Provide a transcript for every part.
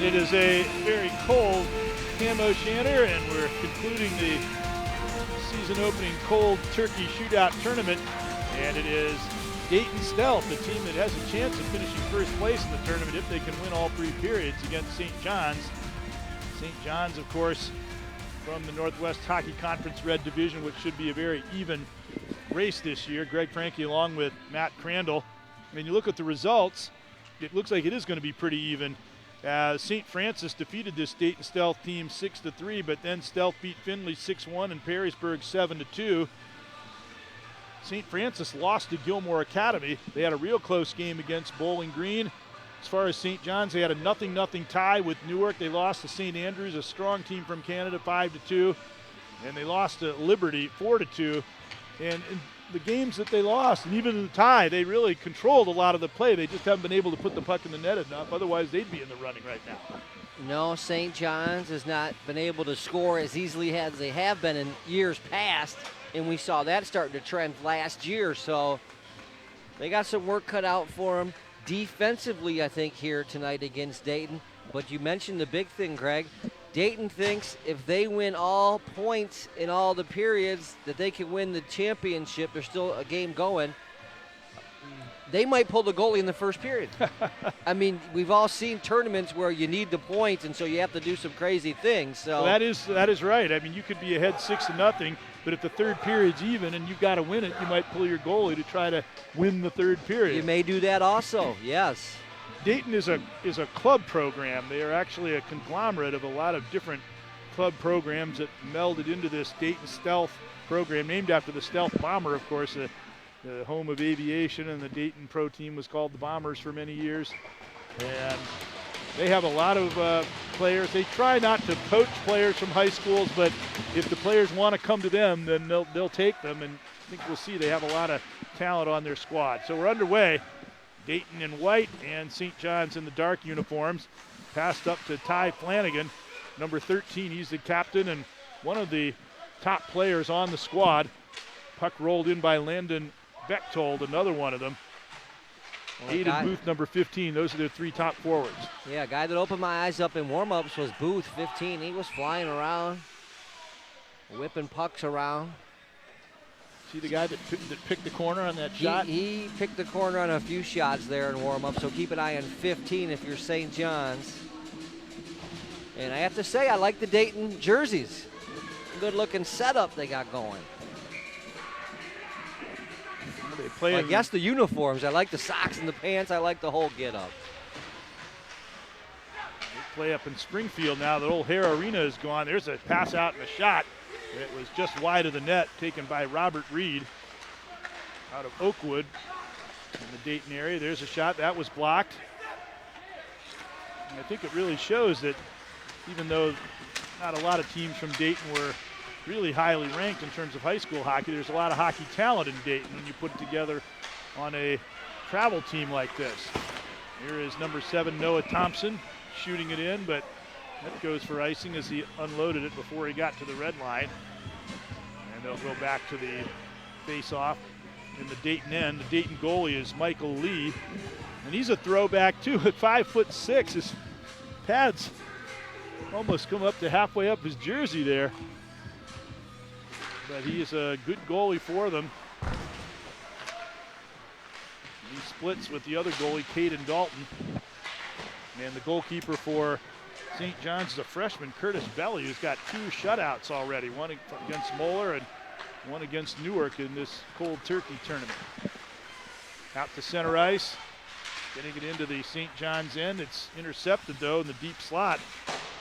it is a very cold Camo Shanter, and we're concluding the season opening cold turkey shootout tournament, and it is Dayton Stealth, the team that has a chance of finishing first place in the tournament if they can win all three periods against St. John's. St. John's, of course, from the Northwest Hockey Conference Red Division, which should be a very even race this year. Greg Franke along with Matt Crandall. I mean, you look at the results, it looks like it is going to be pretty even. St. Francis defeated this Dayton Stealth team 6-3, but then Stealth beat Findlay 6-1 and Perrysburg 7-2. St. Francis lost to Gilmore Academy. They had a real close game against Bowling Green. As far as St. John's, they had a 0-0 tie with Newark. They lost to St. Andrews, a strong team from Canada, 5-2. And they lost to Liberty 4-2. And in the games that they lost, and even in the tie, they really controlled a lot of the play. They just haven't been able to put the puck in the net enough. Otherwise, they'd be in the running right now. No, St. John's has not been able to score as easily as they have been in years past, and we saw that starting to trend last year. So they got some work cut out for them defensively, I think, here tonight against Dayton. But you mentioned the big thing, Greg. Dayton thinks if they win all points in all the periods that they can win the championship. There's still a game going. They might pull the goalie in the first period. I mean, we've all seen tournaments where you need the points, and so you have to do some crazy things. So well, that is right. I mean, you could be ahead 6-0, but if the third period's even and you've got to win it, you might pull your goalie to try to win the third period. You may do that also, yes. Dayton is a club program. They are actually a conglomerate of a lot of different club programs that melded into this Dayton Stealth program, named after the Stealth Bomber, of course, the home of aviation, and the Dayton pro team was called the Bombers for many years. And they have a lot of players. They try not to poach players from high schools, but if the players want to come to them, then they'll take them, and I think we'll see they have a lot of talent on their squad. So we're underway. Dayton in white and St. John's in the dark uniforms. Passed up to Ty Flanagan, number 13. He's the captain and one of the top players on the squad. Puck rolled in by Landon Bechtold, another one of them. Well, Aiden Booth, number 15. Those are their three top forwards. Yeah, a guy that opened my eyes up in warm-ups was Booth, 15. He was flying around, whipping pucks around. See the guy that picked the corner on that shot? He picked the corner on a few shots there in warm-up, so keep an eye on 15 if you're St. John's. And I have to say, I like the Dayton jerseys. Good-looking setup they got going. They play I guess the uniforms. I like the socks and the pants. I like the whole get-up. They play up in Springfield now. The old Hare Arena is gone. There's a pass out and a shot. It was just wide of the net, taken by Robert Reed out of Oakwood in the Dayton area. There's a shot. That was blocked. And I think it really shows that even though not a lot of teams from Dayton were really highly ranked in terms of high school hockey, there's a lot of hockey talent in Dayton when you put it together on a travel team like this. Here is number 7, Noah Thompson, shooting it in, but that goes for icing as he unloaded it before he got to the red line. And they'll go back to the face-off in the Dayton end. The Dayton goalie is Michael Lee. And he's a throwback, too, at 5'6". His pads almost come up to halfway up his jersey there. But he is a good goalie for them. He splits with the other goalie, Caden Dalton. And the goalkeeper for St. John's is a freshman, Curtis Belly, who's got 2 shutouts already, one against Moeller and one against Newark in this cold turkey tournament. Out to center ice, getting it into the St. John's end. It's intercepted, though, in the deep slot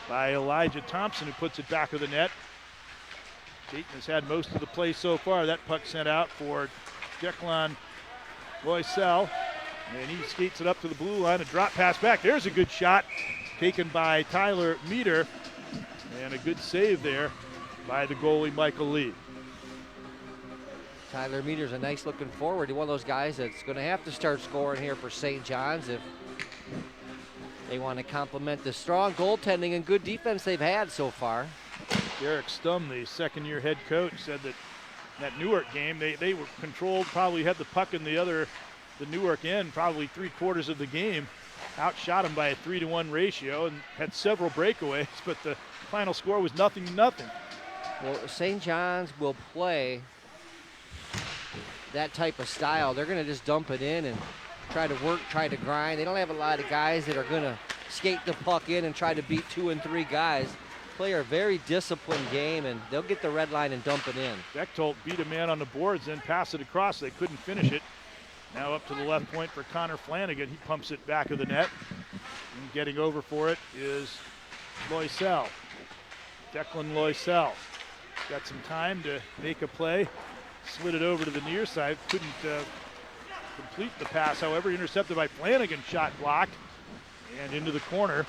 by Elijah Thompson, who puts it back of the net. Dayton has had most of the play so far. That puck sent out for Declan Loisel, and he skates it up to the blue line, a drop pass back. There's a good shot taken by Tyler Meter, and a good save there by the goalie, Michael Lee. Tyler Meter's a nice looking forward. He's one of those guys that's going to have to start scoring here for St. John's if they want to complement the strong goaltending and good defense they've had so far. Derek Stum, the second-year head coach, said that Newark game, they were controlled, probably had the puck in the Newark end, probably 3/4 of the game. outshot him by a 3-to-1 ratio and had several breakaways, but the final score was 0-0. Well, St. John's will play that type of style. They're going to just dump it in and try to work, try to grind. They don't have a lot of guys that are going to skate the puck in and try to beat 2 and 3 guys. Play a very disciplined game, and they'll get the red line and dump it in. Bechtold beat a man on the boards, then pass it across. They couldn't finish it. Now up to the left point for Connor Flanagan. He pumps it back of the net. And getting over for it is Loisel. Declan Loisel got some time to make a play. Slid it over to the near side. Couldn't complete the pass, however, intercepted by Flanagan. Shot blocked. And into the corner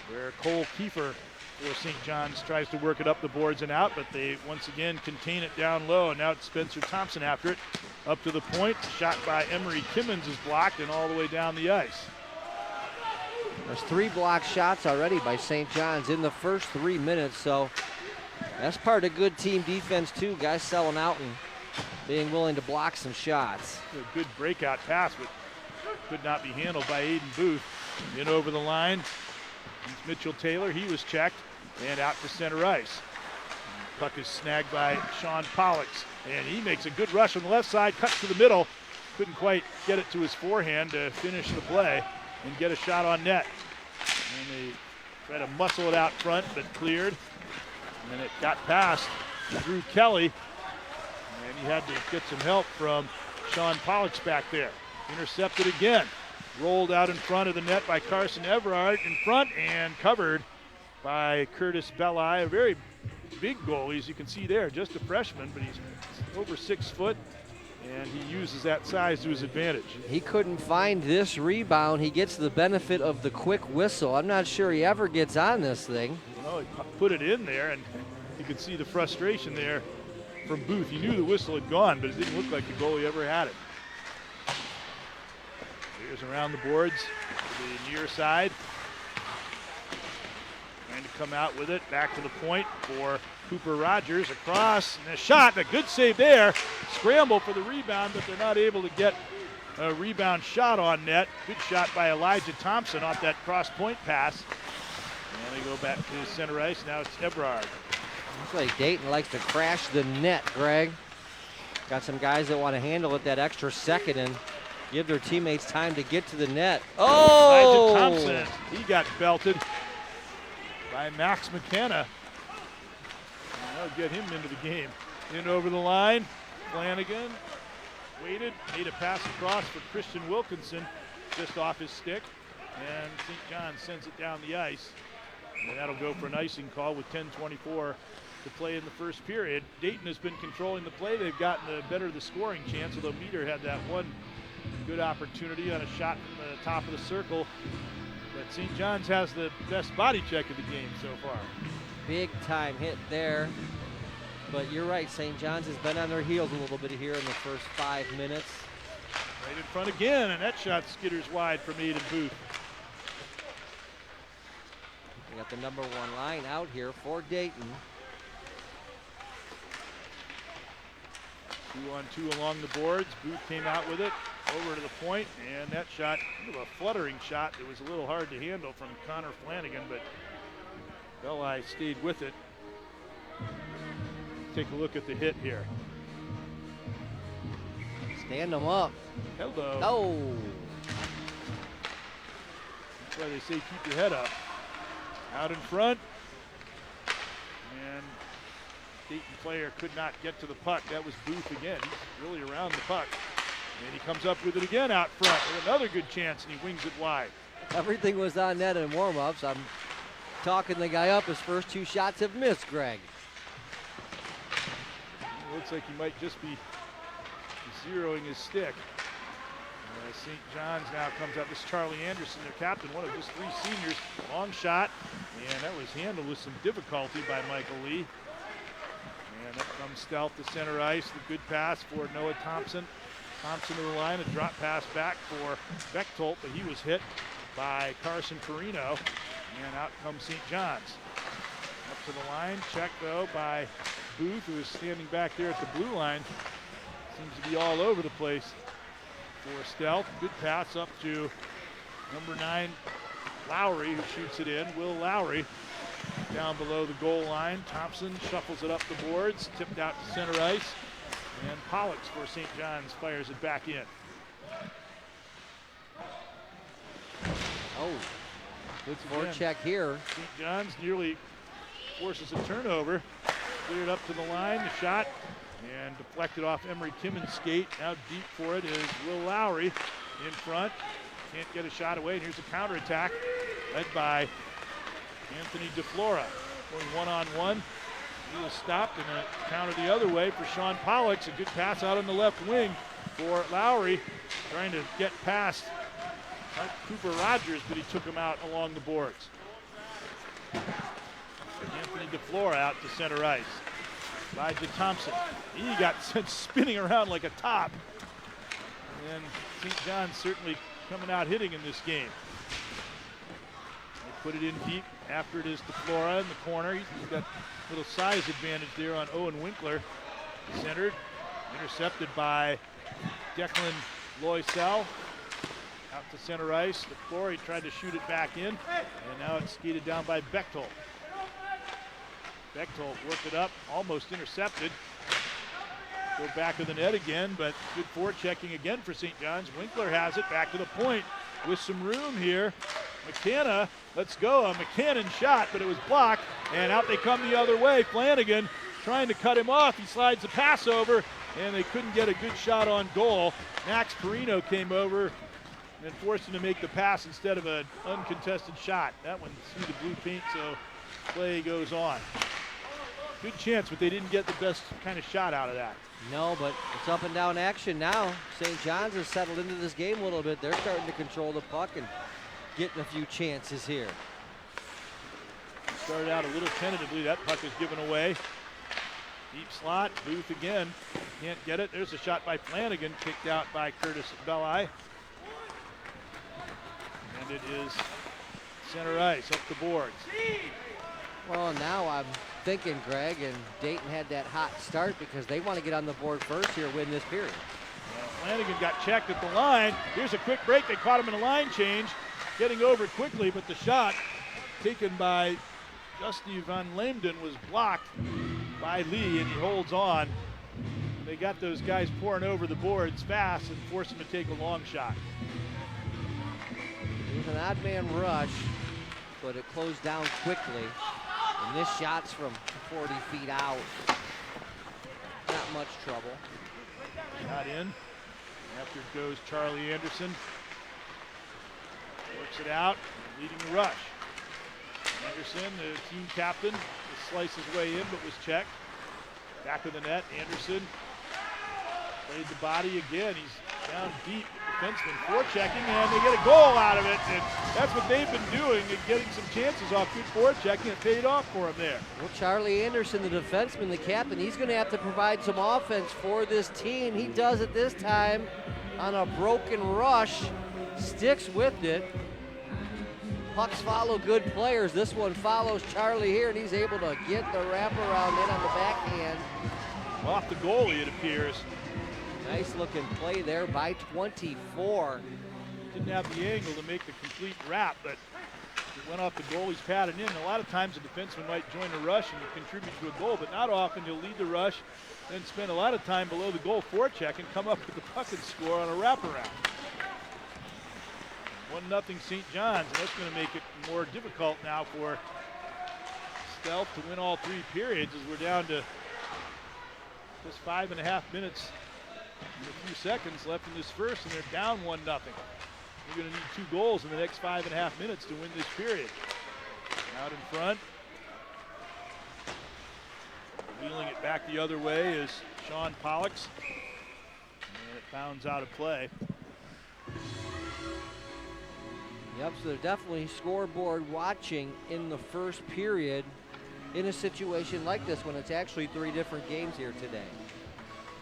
where Cole Kiefer for St. John's tries to work it up the boards and out, but they once again contain it down low. And now it's Spencer Thompson after it. Up to the point. Shot by Emery Kimmons is blocked and all the way down the ice. There's 3 blocked shots already by St. John's in the first 3 minutes, so that's part of good team defense too. Guys selling out and being willing to block some shots. A good breakout pass, but could not be handled by Aiden Booth. In over the line. It's Mitchell Taylor. He was checked and out to center ice. Puck is snagged by Sean Pollux, and he makes a good rush on the left side, cuts to the middle. Couldn't quite get it to his forehand to finish the play and get a shot on net. And they tried to muscle it out front, but cleared. And then it got past Drew Kelly, and he had to get some help from Sean Pollux back there. Intercepted again. Rolled out in front of the net by Carson Everard in front and covered by Curtis Belli. A very big goalie, as you can see there, just a freshman, but he's over 6 foot, and he uses that size to his advantage. He couldn't find this rebound. He gets the benefit of the quick whistle. I'm not sure he ever gets on this thing. Well, he put it in there, and you can see the frustration there from Booth. He knew the whistle had gone, but it didn't look like the goalie ever had it. Here's around the boards to the near side. Trying to come out with it. Back to the point for Cooper Rogers. Across and a shot. A good save there. Scramble for the rebound, but they're not able to get a rebound shot on net. Good shot by Elijah Thompson off that cross point pass. And they go back to center ice. Now it's Eberhard. Looks like Dayton likes to crash the net, Greg. Got some guys that want to handle it that extra second and give their teammates time to get to the net. Oh! Elijah Thompson, he got belted by Max McKenna. That'll get him into the game. In over the line, Flanagan waited, made a pass across for Christian Wilkinson, just off his stick, and St. John sends it down the ice. And that'll go for an icing call with 10:24 to play in the first period. Dayton has been controlling the play. They've gotten the better of the scoring chance, although Meter had that one good opportunity on a shot from the top of the circle. But St. John's has the best body check of the game so far. Big time hit there. But you're right, St. John's has been on their heels a little bit here in the first 5 minutes. Right in front again, and that shot skitters wide from Aiden Booth. We got the number 1 line out here for Dayton. 2-on-2 along the boards. Booth came out with it over to the point, and that shot, kind of a fluttering shot that was a little hard to handle from Connor Flanagan, but Belli stayed with it. Take a look at the hit here. Stand them up. Hello. Oh. That's why they say keep your head up. Out in front. And Dayton player could not get to the puck. That was Booth again. He's really around the puck. And he comes up with it again out front with another good chance, and he wings it wide. Everything was on net in warm-ups. I'm talking the guy up. His first 2 shots have missed, Greg. Looks like he might just be zeroing his stick. St. John's now comes up. This is Charlie Anderson, their captain, one of just 3 seniors. Long shot, and that was handled with some difficulty by Michael Lee. And up comes Stealth to center ice. The good pass for Noah Thompson. Thompson to the line, a drop pass back for Bechtold, but he was hit by Carson Perino. And out comes St. John's. Up to the line, check though by Booth, who is standing back there at the blue line. Seems to be all over the place for Stealth. Good pass up to Number 9, Lowry, who shoots it in. Will Lowry down below the goal line. Thompson shuffles it up the boards, tipped out to center ice. And Pollux for St. John's fires it back in. Oh, good forecheck here. St. John's nearly forces a turnover. Cleared up to the line, the shot, and deflected off Emery Kimmon's skate. Now deep for it is Will Lowry in front. Can't get a shot away, and here's a counterattack led by Anthony DeFlora. Going one-on-one. He was stopped, and a counter the other way for Sean Pollux. A good pass out on the left wing for Lowry, trying to get past Cooper Rogers, but he took him out along the boards. Anthony DeFlora out to center ice. By to Thompson. He got sent spinning around like a top. And St. John's certainly coming out hitting in this game. They put it in deep after it is DeFlora in the corner. He's got a little size advantage there on Owen Winkler. Centered, intercepted by Declan Loisel. Out to center ice. DeFlora, he tried to shoot it back in, and now it's skated down by Bechtel. Bechtel worked it up, almost intercepted. Go back of the net again, but good forechecking again for St. John's. Winkler has it back to the point with some room here. McKenna, let's go. A McCannon shot, but it was blocked, and out they come the other way. Flanagan trying to cut him off. He slides the pass over, and they couldn't get a good shot on goal. Max Perino came over and forced him to make the pass instead of an uncontested shot. That one through the blue paint, so play goes on. Good chance, but they didn't get the best kind of shot out of that. No, but it's up and down action now. St. John's has settled into this game a little bit. They're starting to control the puck and getting a few chances here. Started out a little tentatively. That puck is given away. Deep slot, Booth again. Can't get it. There's a shot by Flanagan, kicked out by Curtis Belli. And it is center ice, up the boards. Well, now I'm thinking, Greg, and Dayton had that hot start because they want to get on the board first here, win this period. Well, Flanagan got checked at the line. Here's a quick break. They caught him in a line change, getting over quickly, but the shot taken by Dusty Van Leemden was blocked by Lee, and he holds on. They got those guys pouring over the boards fast and forced him to take a long shot. It was an odd man rush, but it closed down quickly. And this shot's from 40 feet out. Not much trouble. Shot in. After it goes Charlie Anderson. Works it out, leading the rush. Anderson, the team captain, sliced his way in, but was checked. Back of the net, Anderson played the body again. He's down deep. Defenseman forechecking, and they get a goal out of it. And that's what they've been doing, and getting some chances off good forechecking. It paid off for him there. Well, Charlie Anderson, the defenseman, the captain, he's going to have to provide some offense for this team. He does it this time on a broken rush. Sticks with it. Pucks follow good players. This one follows Charlie here, and he's able to get the wraparound in on the backhand. Off the goalie, it appears. Nice looking play there by 24. Didn't have the angle to make the complete wrap, but it went off the goalie's pad and in. A lot of times a defenseman might join a rush and contribute to a goal, but not often. He'll lead the rush, then spend a lot of time below the goal forecheck and come up with the puck and score on a wraparound. 1-0 St. John's, and that's going to make it more difficult now for Stealth to win all three periods, as we're down to just 5.5 minutes and a few seconds left in this first, and they're down 1-0. You're going to need 2 goals in the next 5.5 minutes to win this period. Out in front. Wheeling it back the other way is Sean Pollux. And it bounds out of play. Yep, so they're definitely scoreboard watching in the first period in a situation like this when it's actually 3 different games here today.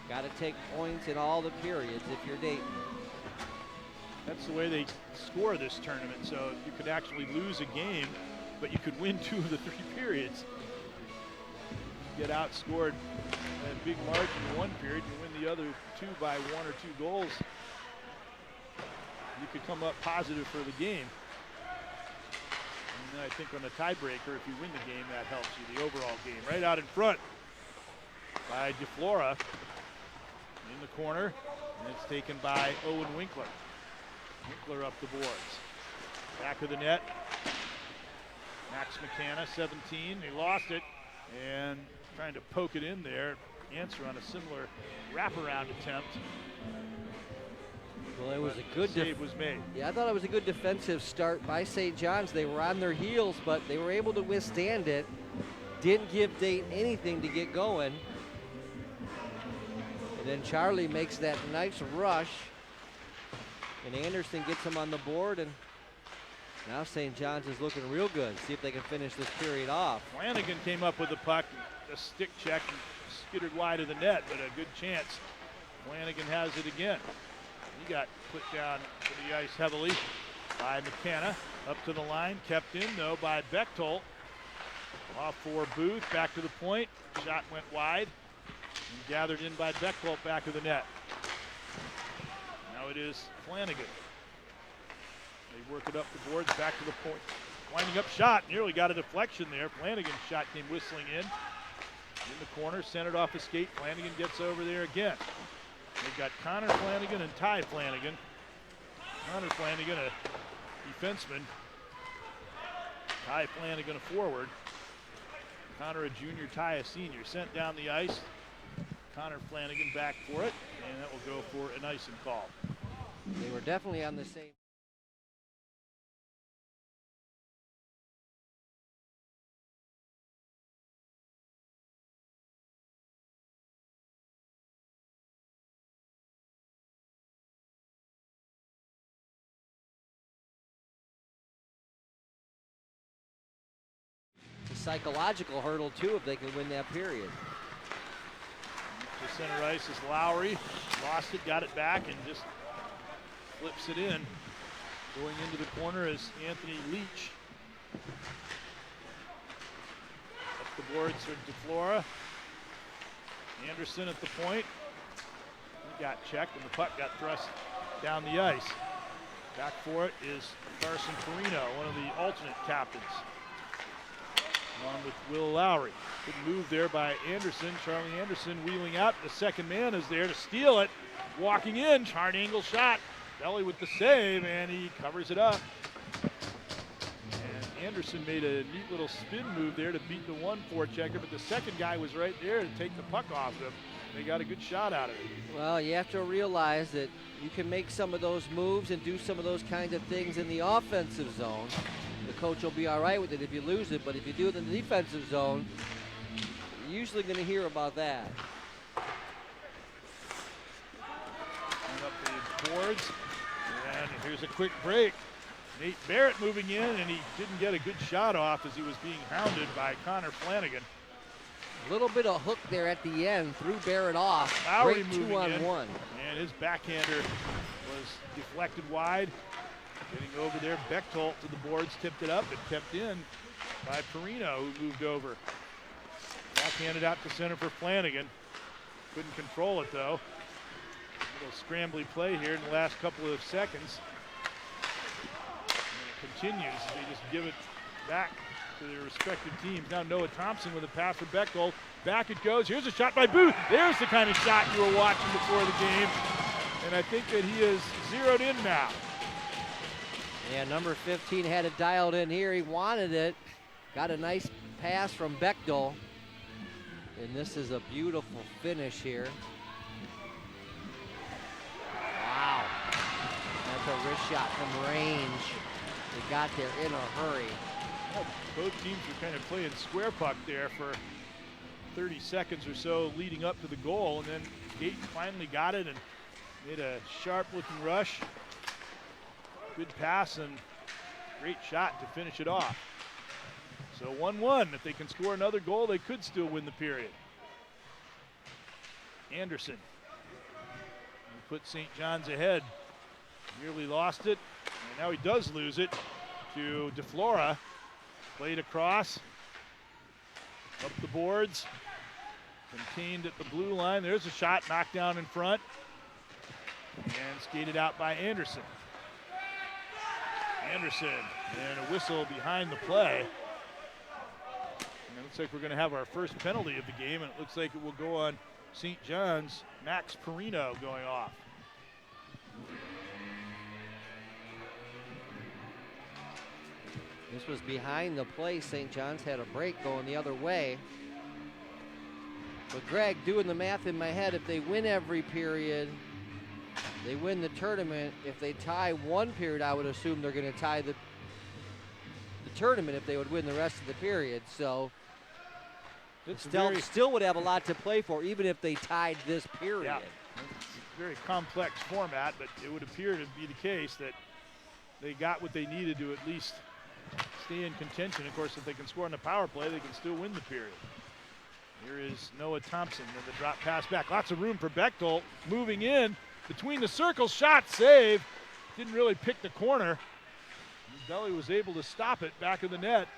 Got to take points in all the periods if you're Dayton. That's the way they score this tournament, so you could actually lose a game, but you could win 2 of the 3 periods. You get outscored at a big margin in one period, you win the other 2 by 1 or 2 goals you could come up positive for the game. And I think on the tiebreaker, if you win the game, that helps you, the overall game. Right out in front by DeFlora in the corner, and it's taken by Owen Winkler. Winkler up the boards. Back of the net. Max McCanna, 17. He lost it, and trying to poke it in there. Answer on a similar wraparound attempt. Well, it was a good save was made. Yeah, I thought it was a good defensive start by St. John's. They were on their heels, but they were able to withstand it. Didn't give Dayton anything to get going. And then Charlie makes that nice rush. And Anderson gets him on the board, and now St. John's is looking real good. See if they can finish this period off. Flanagan came up with the puck, a stick check, and skittered wide of the net, but a good chance. Flanagan has it again. He got put down to the ice heavily by McCanna. Up to the line, kept in though by Bechtold. Off for Booth, back to the point. Shot went wide and gathered in by Bechtold back of the net. Now it is Flanagan. They work it up the boards, back to the point. Winding up shot, nearly got a deflection there. Flanagan's shot came whistling in. In the corner, centered off the skate. Flanagan gets over there again. They've got Connor Flanagan and Ty Flanagan. Connor Flanagan, a defenseman. Ty Flanagan, a forward. Connor, a junior, Ty, a senior. Sent down the ice. Connor Flanagan back for it, and that will go for an icing call. They were definitely on the same. Psychological hurdle too if they can win that period. To center ice is Lowry. Lost it, got it back, and just flips it in. Going into the corner is Anthony Leach. Up the boards for DeFlora. Anderson at the point. He got checked, and the puck got thrust down the ice. Back for it is Carson Perino, one of the alternate captains. Along with Will Lowry. Good move there by Anderson. Charlie Anderson wheeling out. The second man is there to steal it. Walking in, hard angle shot. Belly with the save, and he covers it up. And Anderson made a neat little spin move there to beat the 1-4 checker, but the second guy was right there to take the puck off him. They got a good shot out of it. Well, you have to realize that you can make some of those moves and do some of those kinds of things in the offensive zone. The coach will be all right with it if you lose it, but if you do it in the defensive zone, you're usually going to hear about that. And up the boards, and here's a quick break. Nate Barrett moving in, and he didn't get a good shot off as he was being hounded by Connor Flanagan. A little bit of hook there at the end, threw Barrett off. Lowry Great moving 2-on-1. And his backhander was deflected wide. Getting over there, Bechtold to the boards, tipped it up and kept in by Perino, who moved over. Backhanded out to center for Flanagan. Couldn't control it though. A little scrambly play here in the last couple of seconds. And it continues. They just give it back to their respective teams. Now Noah Thompson with a pass for Bechtold. Back it goes. Here's a shot by Booth. There's the kind of shot you were watching before the game. And I think that he is zeroed in now. Yeah, number 15 had it dialed in here. He wanted it. Got a nice pass from Bechtold. And this is a beautiful finish here. Wow. That's a wrist shot from range. They got there in a hurry. Well, both teams were kind of playing square puck there for 30 seconds or so leading up to the goal. And then Dayton finally got it and made a sharp-looking rush. Good pass and great shot to finish it off. So 1-1. If they can score another goal, they could still win the period. Anderson put St. John's ahead. Nearly lost it, and now he does lose it to DeFlora. Played across, up the boards, contained at the blue line. There's a shot knocked down in front, and skated out by Anderson. Anderson, and a whistle behind the play. And it looks like we're going to have our first penalty of the game, and it looks like it will go on St. John's. Max Perino going off. This was behind the play. St. John's had a break going the other way. But Greg, doing the math in my head, if they win every period, they win the tournament. If they tie one period, I would assume they're going to tie the tournament if they would win the rest of the period. So still would have a lot to play for, even if they tied this period. Yeah. It's a very complex format, but it would appear to be the case that they got what they needed to at least stay in contention. Of course, if they can score on the power play, they can still win the period. Here is Noah Thompson, and the drop pass back. Lots of room for Bechtold, moving in between the circles. Shot, save. Didn't really pick the corner. Belly was able to stop it back of the net.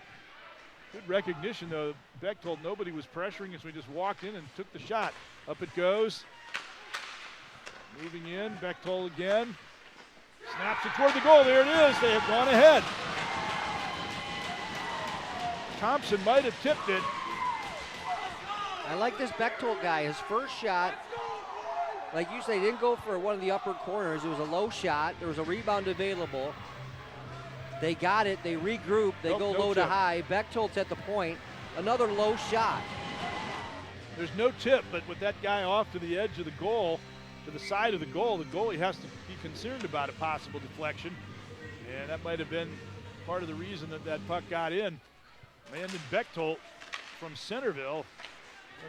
Good recognition, though. Bechtold, nobody was pressuring us. We just walked in and took the shot. Up it goes. Moving in, Bechtold again. Snaps it toward the goal. There it is. They have gone ahead. Thompson might have tipped it. I like this Bechtold guy. His first shot, like you say, didn't go for one of the upper corners. It was a low shot. There was a rebound available. They got it. They regroup. They go low to high. Bechtold's at the point. Another low shot. There's no tip, but with that guy off to the edge of the goal, to the side of the goalie has to be concerned about a possible deflection. And that might have been part of the reason that that puck got in. Landon Bechtold from Centerville.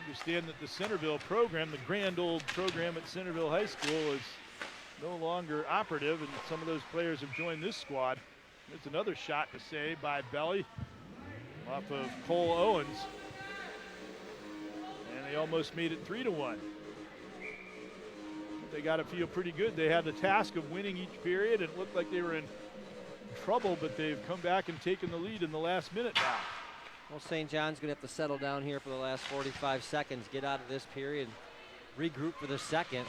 Understand that the Centerville program, the grand old program at Centerville High School, is no longer operative, and some of those players have joined this squad. There's another shot to save by Belly off of Cole Owens. And they almost made it 3-1. But they got to feel pretty good. They had the task of winning each period, and it looked like they were in trouble, but they've come back and taken the lead in the last minute now. Well, St. John's going to have to settle down here for the last 45 seconds, get out of this period, regroup for the second.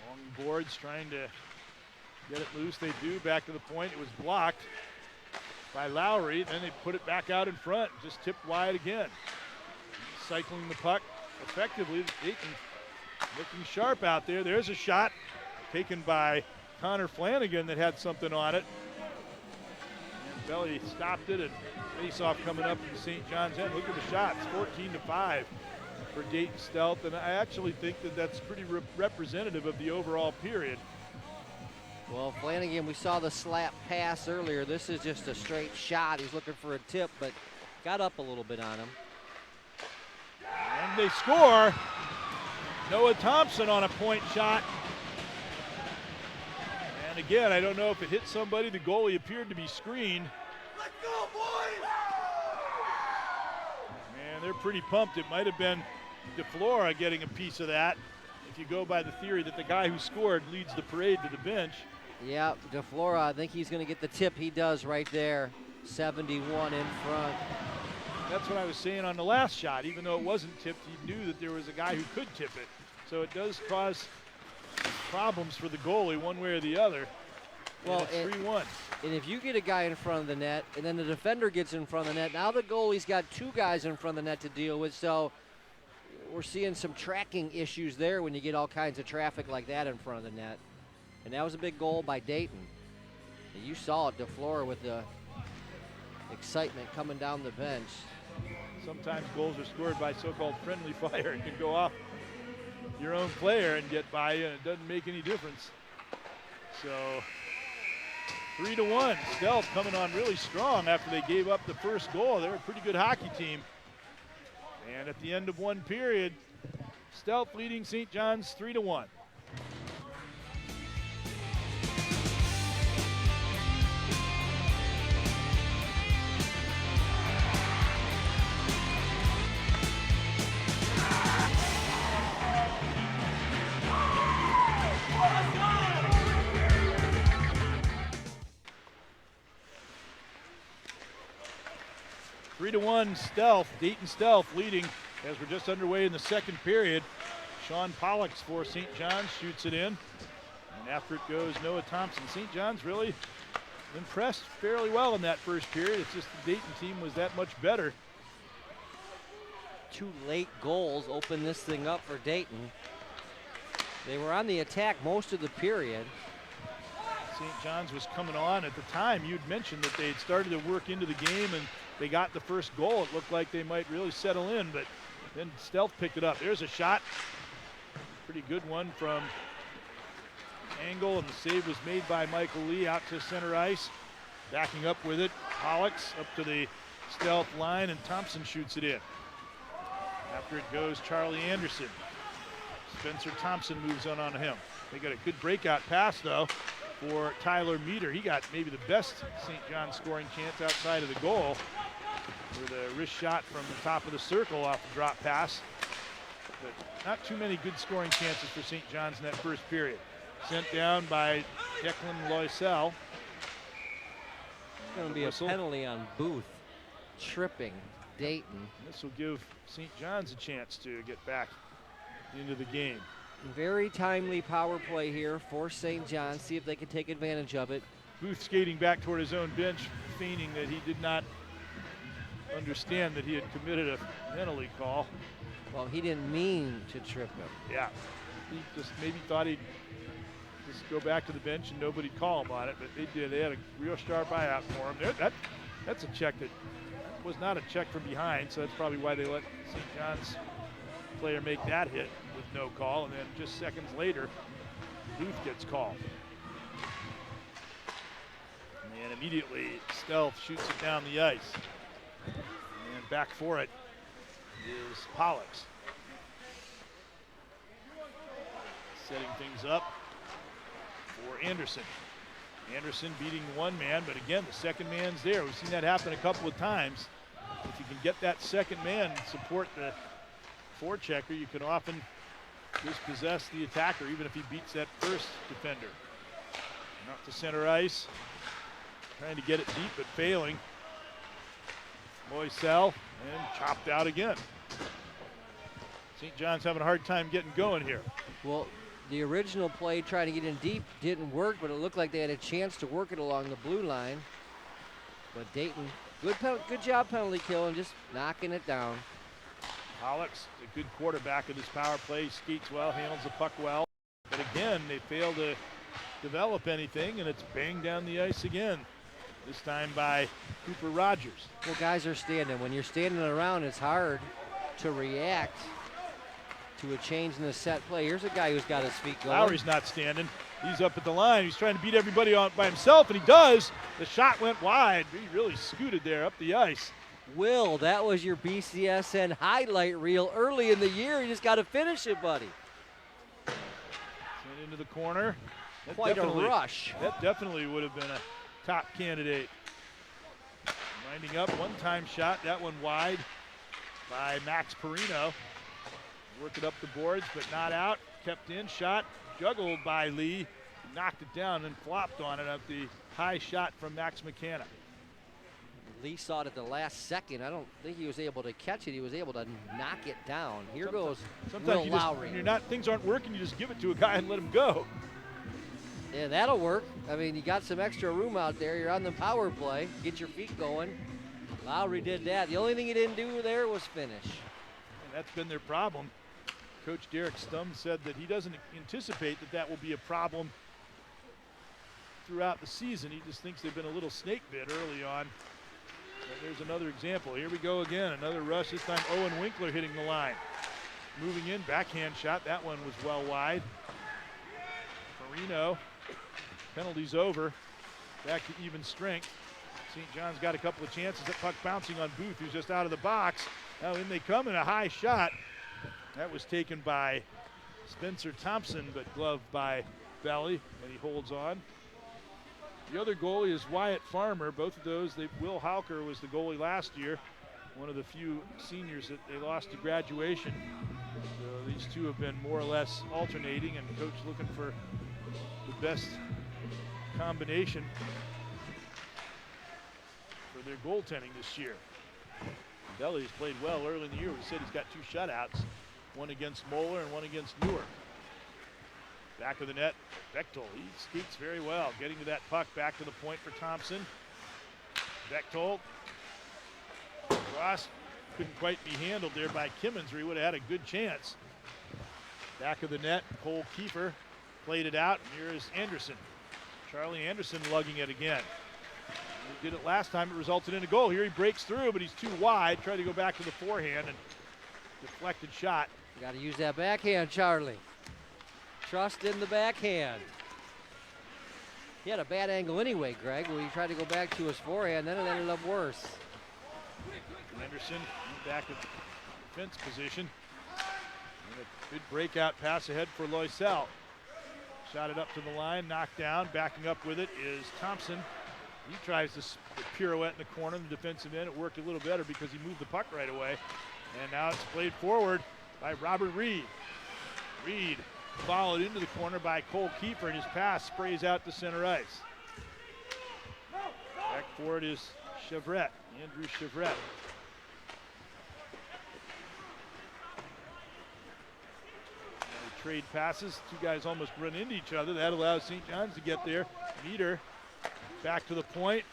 Long boards trying to get it loose. They do. Back to the point. It was blocked by Lowry. Then they put it back out in front. Just tipped wide again. Cycling the puck effectively. Dayton looking sharp out there. There's a shot taken by Connor Flanagan that had something on it. Belly stopped it, and face-off coming up in St. John's end. Look at the shots, 14-5 for Dayton Stealth, and I actually think that that's pretty representative of the overall period. Well, Flanagan, we saw the slap pass earlier. This is just a straight shot. He's looking for a tip, but got up a little bit on him. And they score. Noah Thompson on a point shot. And again, I don't know if it hit somebody. The goalie appeared to be screened. Let's go, boys! Man, they're pretty pumped. It might have been DeFlora getting a piece of that, if you go by the theory that the guy who scored leads the parade to the bench. Yeah, DeFlora, I think he's going to get the tip. He does right there, 71 in front. That's what I was saying on the last shot. Even though it wasn't tipped, he knew that there was a guy who could tip it. So it does cause problems for the goalie one way or the other. Well, it's 3-1. And if you get a guy in front of the net and then the defender gets in front of the net, now the goalie's got two guys in front of the net to deal with. So we're seeing some tracking issues there when you get all kinds of traffic like that in front of the net. And that was a big goal by Dayton. And you saw it, DeFlora, with the excitement coming down the bench. Sometimes goals are scored by so-called friendly fire. It can go off your own player and get by you, and it doesn't make any difference. So 3-1. Stealth coming on really strong after they gave up the first goal. They're a pretty good hockey team. And at the end of one period, Stealth leading St. John's 3-1. Stealth, Dayton Stealth leading as we're just underway in the second period. Sean Pollux for St. John's shoots it in. And And after it goes Noah Thompson. St. John's really impressed fairly well in that first period. It's just the Dayton team was that much better. 2 late goals opened this thing up for Dayton. They were on the attack most of the period. St. John's was coming on at the time. You'd mentioned that they had started to work into the game and they got the first goal. It looked like they might really settle in, but then Stealth picked it up. There's a shot. Pretty good one from Angle, and the save was made by Michael Lee out to center ice. Backing up with it, Pollux up to the Stealth line, and Thompson shoots it in. After it goes Charlie Anderson. Spencer Thompson moves on him. They got a good breakout pass, though, for Tyler Meter. He got maybe the best St. John's scoring chance outside of the goal with a wrist shot from the top of the circle off the drop pass. But not too many good scoring chances for St. John's in that first period. Sent down by Declan Loisel. Going to be a penalty on Booth, tripping Dayton. This will give St. John's a chance to get back into the game. Very timely power play here for St. John's. See if they can take advantage of it. Booth skating back toward his own bench, feigning that he did not understand that he had committed a penalty call. Well, he didn't mean to trip him. Yeah, he just maybe thought he'd just go back to the bench and nobody'd call him on it, but they did. They had a real sharp eye out for him. That's a check that was not a check from behind, so that's probably why they let St. John's player make that hit with no call, and then just seconds later, Booth gets called. And immediately, Stealth shoots it down the ice. And back for it is Pollux. Setting things up for Anderson. Anderson beating one man, but again, the second man's there. We've seen that happen a couple of times. If you can get that second man and support the forechecker, you can often dispossess the attacker, even if he beats that first defender. Out to center ice. Trying to get it deep, but failing. Loisel, and chopped out again. St. John's having a hard time getting going here. Well, the original play trying to get in deep didn't work, but it looked like they had a chance to work it along the blue line. But Dayton, good job penalty kill and just knocking it down. Pollux, a good quarterback of this power play, skates well, handles the puck well. But again, they fail to develop anything, and it's banged down the ice again. This time by Cooper Rogers. Well, guys are standing. When you're standing around, it's hard to react to a change in the set play. Here's a guy who's got his feet going. Lowry's not standing. He's up at the line. He's trying to beat everybody on by himself, and he does. The shot went wide. He really scooted there up the ice. Will, that was your BCSN highlight reel early in the year. You just got to finish it, buddy. Sent into the corner. Quite a rush. That definitely would have been a top candidate. Winding up, one-time shot, that one wide by Max Perino. Worked it up the boards, but not out. Kept in, shot, juggled by Lee. Knocked it down and flopped on it at the high shot from Max McKenna. Lee saw it at the last second. I don't think he was able to catch it. He was able to knock it down. Here goes Will Lowry. When things aren't working, you just give it to a guy and let him go. Yeah, that'll work. I mean, you got some extra room out there. You're on the power play. Get your feet going. Lowry did that. The only thing he didn't do there was finish. And that's been their problem. Coach Derek Stum said that he doesn't anticipate that will be a problem throughout the season. He just thinks they've been a little snake bit early on. And there's another example. Here we go again. Another rush. This time Owen Winkler hitting the line. Moving in, backhand shot. That one was well wide. Marino. Penalty's over. Back to even strength. St. John's got a couple of chances. That puck bouncing on Booth, who's just out of the box. Now in they come, and a high shot. That was taken by Spencer Thompson, but gloved by Belly, and he holds on. The other goalie is Wyatt Farmer. Both of those, Will Hauker was the goalie last year, one of the few seniors that they lost to graduation. So these two have been more or less alternating, and coach looking for the best combination for their goaltending this year. Belly has played well early in the year. We said he's got 2 shutouts, one against Moeller and one against Newark. Back of the net, Bechtel, he skates very well, getting to that puck, back to the point for Thompson. Bechtel, cross, couldn't quite be handled there by Kimmins, or he would have had a good chance. Back of the net, Cole Kiefer played it out, and here is Anderson. Charlie Anderson lugging it again. He did it last time, it resulted in a goal. Here he breaks through, but he's too wide, tried to go back to the forehand, and deflected shot. You got to use that backhand, Charlie. Trust in the backhand. He had a bad angle anyway, Greg, where he tried to go back to his forehand, then it ended up worse. Anderson back at defense position. And a good breakout pass ahead for Loisel. Shot it up to the line, knocked down. Backing up with it is Thompson. He tries to pirouette in the corner, the defensive end. It worked a little better because he moved the puck right away. And now it's played forward by Robert Reed. Reed followed into the corner by Cole Kiefer, and his pass sprays out to center ice. Back for it is Chevrette, Andrew Chevrette. They trade passes. Two guys almost run into each other. That allows St. John's to get there. Meter back to the point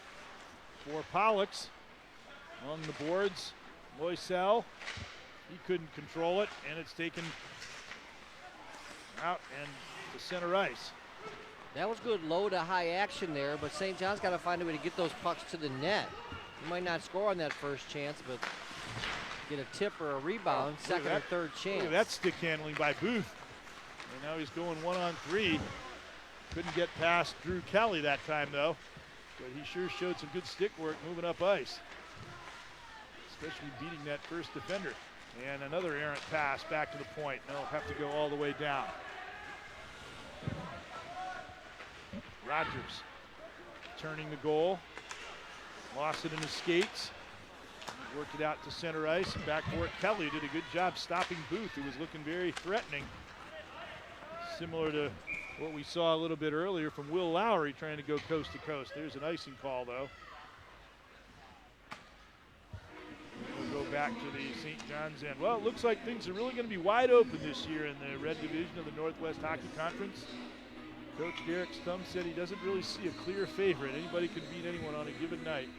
for Pollux. Along the boards, Loisel. He couldn't control it, and it's taken out and to center ice. That was good low to high action there, but St. John's got to find a way to get those pucks to the net. You might not score on that first chance, but get a tip or a rebound, second or third chance. Look at that stick handling by Booth. And now he's going 1-on-3. Couldn't get past Drew Kelly that time, though. But he sure showed some good stick work moving up ice, especially beating that first defender. And another errant pass back to the point. Now he'll have to go all the way down. Rogers turning the goal. Lost it in his skates. Worked it out to center ice. And back for it, Kelly did a good job stopping Booth, who was looking very threatening. Similar to what we saw a little bit earlier from Will Lowry trying to go coast to coast. There's an icing call, though. We'll go back to the St. John's end. Well, it looks like things are really going to be wide open this year in the Red Division of the Northwest Hockey Conference. Coach Derek Stum said he doesn't really see a clear favorite. Anybody can beat anyone on a given night.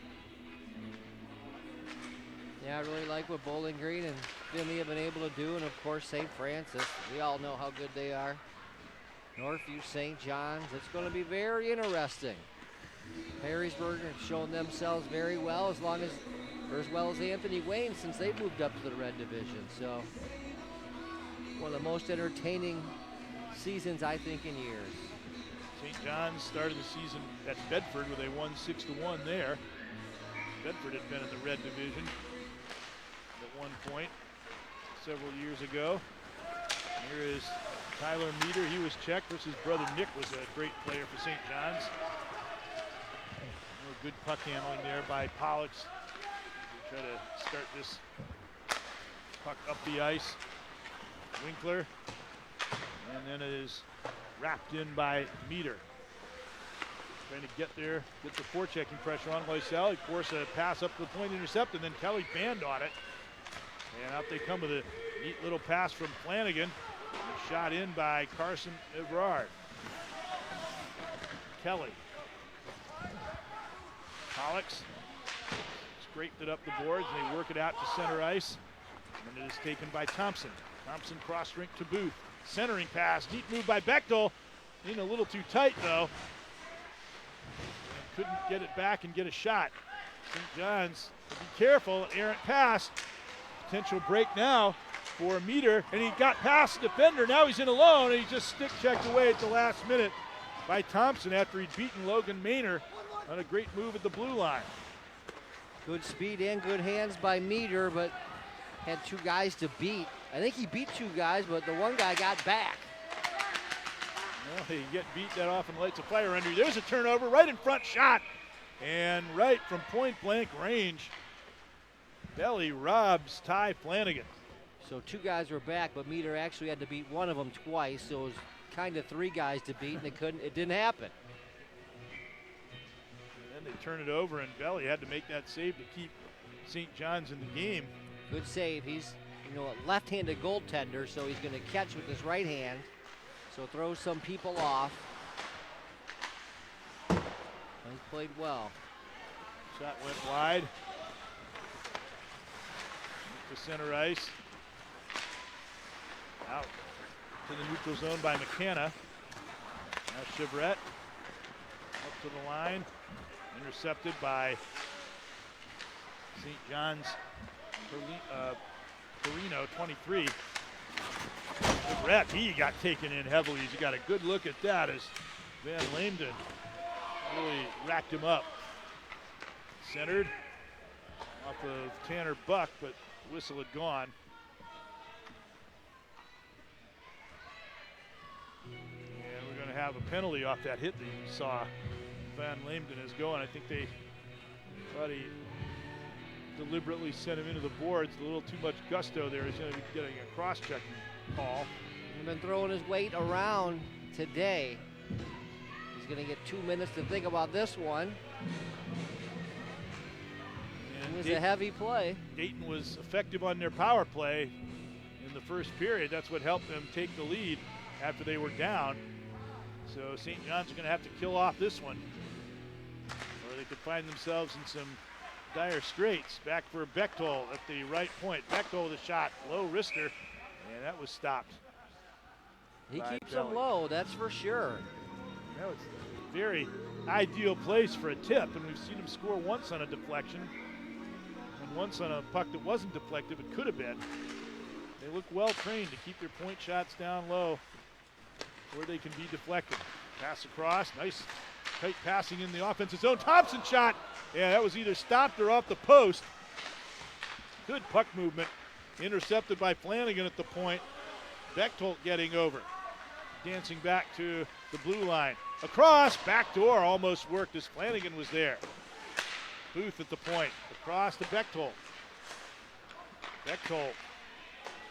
Yeah, I really like what Bowling Green and Finley have been able to do, and of course St. Francis. We all know how good they are. Northview, St. John's. It's going to be very interesting. Perrysburg have shown themselves very well, as well as Anthony Wayne since they moved up to the Red Division. So one of the most entertaining seasons, I think, in years. St. John's started the season at Bedford where they won 6-1 there. Bedford had been in the Red Division at one point several years ago. Here is Tyler Meter. He was checked. His brother Nick was a great player for St. John's. Good puck handling there by Pollux. Try to start this puck up the ice. Winkler. And then it is wrapped in by Meter. Trying to get there, get the forechecking pressure on Loisel. He forced a pass up to the point, intercept, and then Kelly banned on it. And out they come with a neat little pass from Flanagan. And shot in by Carson Evrard. Kelly. Pollux scraped it up the boards, and they work it out to center ice. And it is taken by Thompson. Thompson cross rink to Booth. Centering pass, neat move by Bechtel. In a little too tight, though. And couldn't get it back and get a shot. St. John's, be careful, errant pass. Potential break now for Meter, and he got past the defender. Now he's in alone, and he just stick checked away at the last minute by Thompson after he'd beaten Logan Maynor on a great move at the blue line. Good speed and good hands by Meter, but had two guys to beat. I think he beat two guys, but the one guy got back. Well, you get beat that often lights a fire under you. There's a turnover, right in front shot. And right from point blank range, Belly robs Ty Flanagan. So two guys were back, but Meter actually had to beat one of them twice. So it was kind of three guys to beat, and it didn't happen. And then they turn it over, and Belly had to make that save to keep St. John's in the game. Good save. He's, a left-handed goaltender, so he's going to catch with his right hand. So throw some people off. He's played well. Shot went wide. To center ice. Out to the neutral zone by McKenna. Now Chevret up to the line. Intercepted by St. John's Perino, 23. Chevret, he got taken in heavily. You got a good look at that as Van Lamden really racked him up. Centered off of Tanner Buck, but the whistle had gone. And we're going to have a penalty off that hit that you saw Van Lamden is going. I think they thought he deliberately sent him into the boards. A little too much gusto there. He's going to be getting a cross-checking call. He's been throwing his weight around today. He's going to get 2 minutes to think about this one. It was a heavy play. Dayton was effective on their power play in the first period. That's what helped them take the lead after they were down. So St. John's are going to have to kill off this one, or they could find themselves in some dire straits. Back for Bechtold at the right point. Bechtold with a shot, low wrister, and that was stopped. He keeps them low, that's for sure. You know, it's a very ideal place for a tip, and we've seen him score once on a deflection, and once on a puck that wasn't deflected, but could have been. They look well trained to keep their point shots down low where they can be deflected. Pass across, nice tight passing in the offensive zone. Thompson shot, yeah, that was either stopped or off the post. Good puck movement, intercepted by Flanagan at the point. Bechtold getting over, dancing back to the blue line. Across, backdoor, almost worked as Flanagan was there. Booth at the point, across to Bechtold. Bechtold,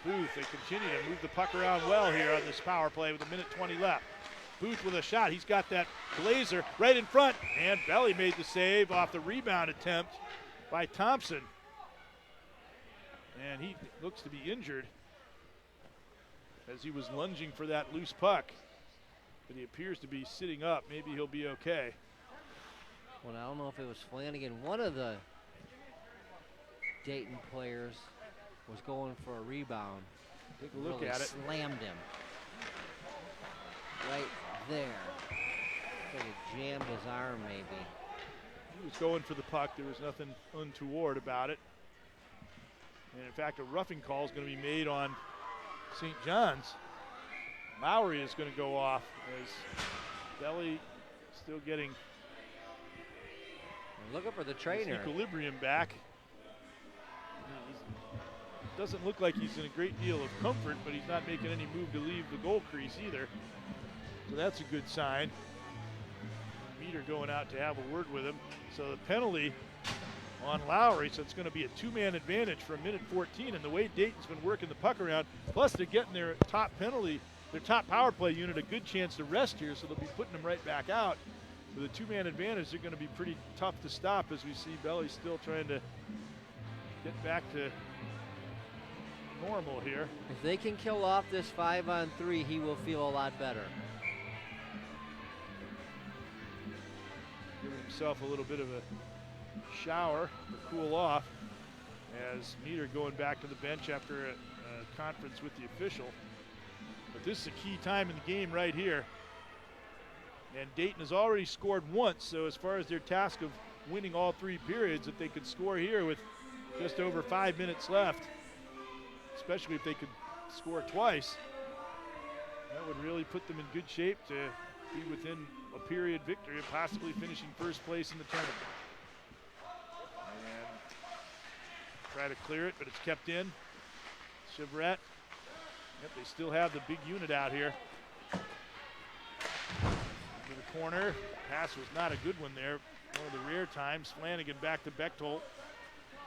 Booth, they continue to move the puck around well here on this power play with 1:20 left. Booth with a shot, he's got that glazer right in front, and Belly made the save off the rebound attempt by Thompson. And he looks to be injured as he was lunging for that loose puck. But he appears to be sitting up. Maybe he'll be okay. Well, I don't know if it was Flanagan. One of the Dayton players was going for a rebound. Take a look at it. Slammed him. Right there. I think it jammed his arm maybe. He was going for the puck. There was nothing untoward about it. And in fact, a roughing call is going to be made on St. John's. Lowry is going to go off as Belly still getting looking for the trainer. Equilibrium back. He doesn't look like he's in a great deal of comfort, but he's not making any move to leave the goal crease either. So that's a good sign. Meter going out to have a word with him. So the penalty on Lowry, so it's going to be a two-man advantage for 1:14. And the way Dayton's been working the puck around, plus they're getting their top penalty, their top power play unit a good chance to rest here, so they'll be putting them right back out. With a two-man advantage, they're going to be pretty tough to stop as we see Belly still trying to get back to normal here. If they can kill off this 5-on-3, he will feel a lot better. Giving himself a little bit of a shower to cool off as Meter going back to the bench after a conference with the official. But this is a key time in the game right here. And Dayton has already scored once, so as far as their task of winning all three periods, if they could score here with just over 5 minutes left, especially if they could score twice, that would really put them in good shape to be within a period victory and possibly finishing first place in the tournament. And try to clear it, but it's kept in. Chevret, yep, they still have the big unit out here. To the corner, pass was not a good one there. One of the rare times. Flanagan back to Bechtold.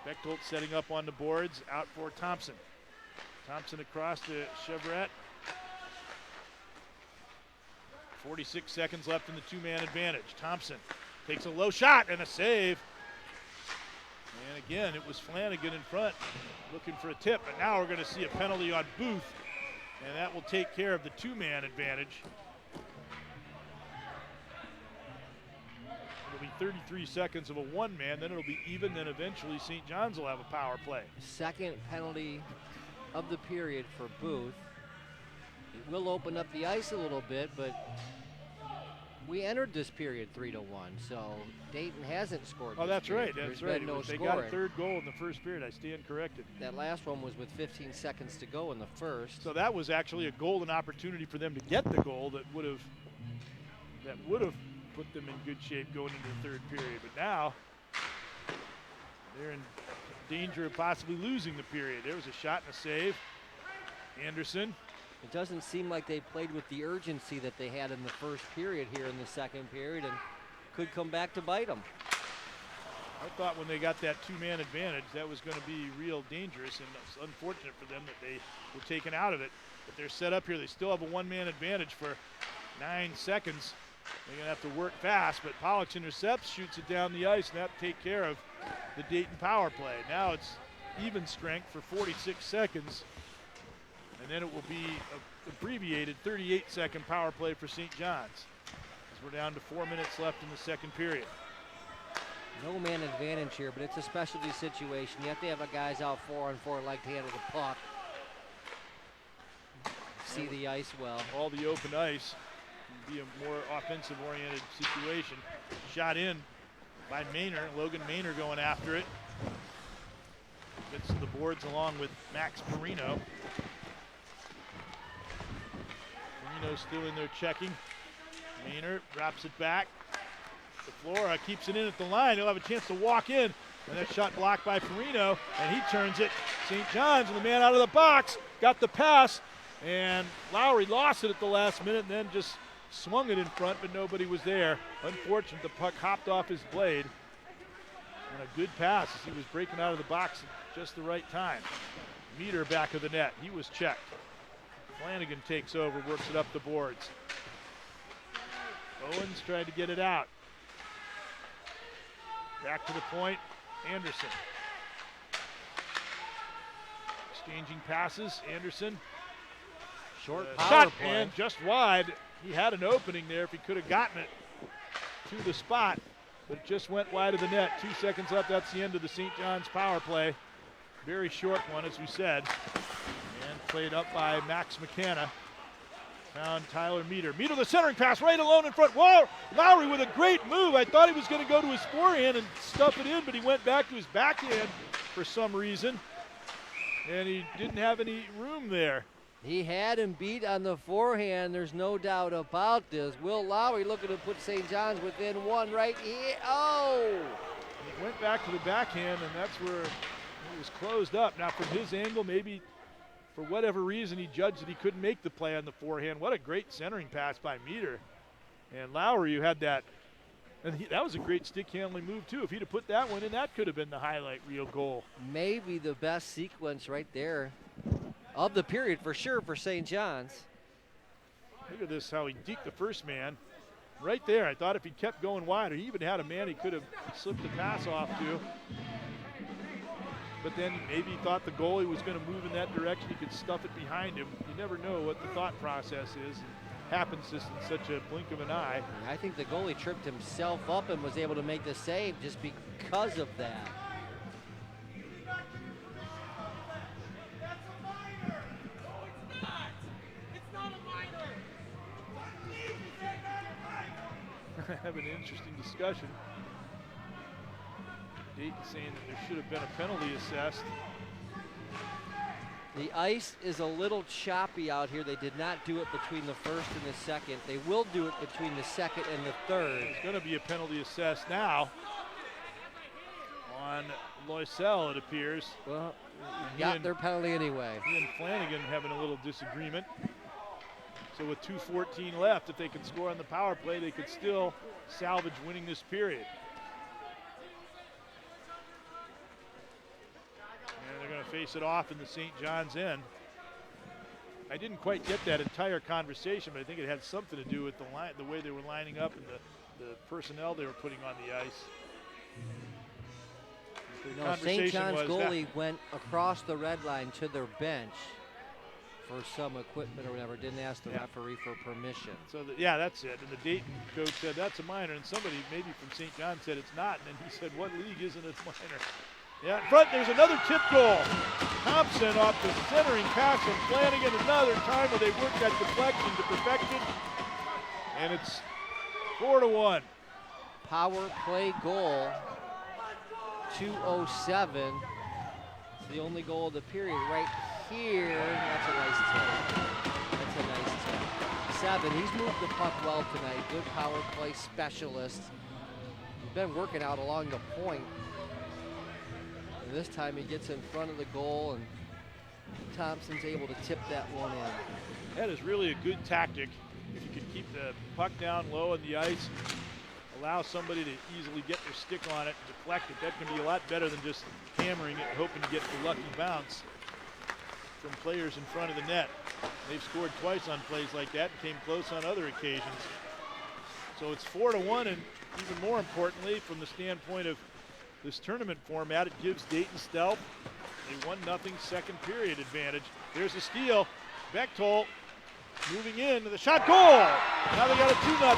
Bechtold setting up on the boards, out for Thompson. Thompson across to Chevret. 46 seconds left in the two-man advantage. Thompson takes a low shot and a save. And again, it was Flanagan in front looking for a tip, but now we're going to see a penalty on Booth And that will take care of the two-man advantage. It'll be 33 seconds of a one-man, then it'll be even, then eventually St. John's will have a power play. Second penalty of the period for Booth. It will open up the ice a little bit, but we entered this period 3-1, so Dayton hasn't scored. Oh, that's right. There's That's right. been no They scoring. got a third goal in the first period. I stand corrected. That last one was with 15 seconds to go in the first. So that was actually a golden opportunity for them to get the goal that would have put them in good shape going into the third period. But now they're in danger of possibly losing the period. There was a shot and a save. Anderson. It doesn't seem like they played with the urgency that they had in the first period here in the second period, and could come back to bite them. I thought when they got that two-man advantage, that was going to be real dangerous, and it's unfortunate for them that they were taken out of it. But they're set up here. They still have a one-man advantage for 9 seconds. They're going to have to work fast, but Pollock intercepts, shoots it down the ice, and that take care of the Dayton power play. Now it's even strength for 46 seconds. And then it will be an abbreviated 38-second power play for St. John's. As we're down to 4 minutes left in the second period. No man advantage here, but it's a specialty situation. You have to have a guys out 4-on-4 like to handle the puck. See the ice well. All the open ice can be a more offensive-oriented situation. Shot in by Maynor. Logan Maynor going after it. Gets to the boards along with Max Perino. Perino's still in there checking. Maynor drops it back. DeFlora keeps it in at the line. He'll have a chance to walk in. And that shot blocked by Perino, and he turns it. St. John's and the man out of the box got the pass, and Lowry lost it at the last minute and then just swung it in front, but nobody was there. Unfortunate, the puck hopped off his blade. And a good pass as he was breaking out of the box at just the right time. Meter back of the net. He was checked. Flanagan takes over, works it up the boards. Owens tried to get it out. Back to the point, Anderson. Exchanging passes, Anderson. Short power Shot play. and just wide. He had an opening there if he could have gotten it to the spot, but it just went wide of the net. 2 seconds left, that's the end of the St. John's power play. Very short one, as we said. And played up by Max McKenna. Found Tyler Meter. Meter the centering pass right alone in front. Whoa! Lowry with a great move. I thought he was going to go to his forehand and stuff it in, but he went back to his backhand for some reason. And he didn't have any room there. He had him beat on the forehand. There's no doubt about this. Will Lowry looking to put St. John's within one right here. Oh! He went back to the backhand, and that's where he was closed up. Now, from his angle, maybe for whatever reason, he judged that he couldn't make the play on the forehand. What a great centering pass by Meter. And Lowry, you had that. And that was a great stick handling move, too. If he'd have put that one in, that could have been the highlight reel goal. Maybe the best sequence right there of the period for sure for St. John's. Look at this, how he deked the first man. Right there, I thought if he kept going wide, or he even had a man he could have slipped the pass off to. But then maybe he thought the goalie was going to move in that direction. He could stuff it behind him. You never know what the thought process is. It happens just in such a blink of an eye. I think the goalie tripped himself up and was able to make the save just because of that. Have an interesting discussion. Dayton saying that there should have been a penalty assessed. The ice is a little choppy out here. They did not do it between the first and the second. They will do it between the second and the third. There's going to be a penalty assessed now on Loisel, it appears. Well, got their penalty anyway. He and Flanagan having a little disagreement. So with 2:14 left, if they could score on the power play, they could still salvage winning this period. And they're going to face it off in the St. John's end. I didn't quite get that entire conversation, but I think it had something to do with the way they were lining up and the personnel they were putting on the ice. No, St. John's goalie went across the red line to their bench for some equipment or whatever. Didn't ask the referee for permission. So, that's it. And the Dayton coach said that's a minor, and somebody maybe from St. John said it's not, and then he said, what league isn't a minor? Yeah, in front, there's another tip goal. Thompson off the centering pass from Flanagan, another time where they worked that deflection to perfection, and it's 4-1. Power play goal, 2:07. It's the only goal of the period right here. That's a nice tip. That's a nice tip. 7, he's moved the puck well tonight. Good power play specialist. He's been working out along the point. And this time he gets in front of the goal, and Thompson's able to tip that one in. That is really a good tactic. If you can keep the puck down low on the ice, allow somebody to easily get their stick on it and deflect it, that can be a lot better than just hammering it and hoping to get the lucky bounce from players in front of the net. They've scored twice on plays like that and came close on other occasions. So it's 4-1, and even more importantly, from the standpoint of this tournament format, it gives Dayton Stealth a 1-0 second period advantage. There's a steal. Bechtold moving in to the shot, goal! Now they got a 2-0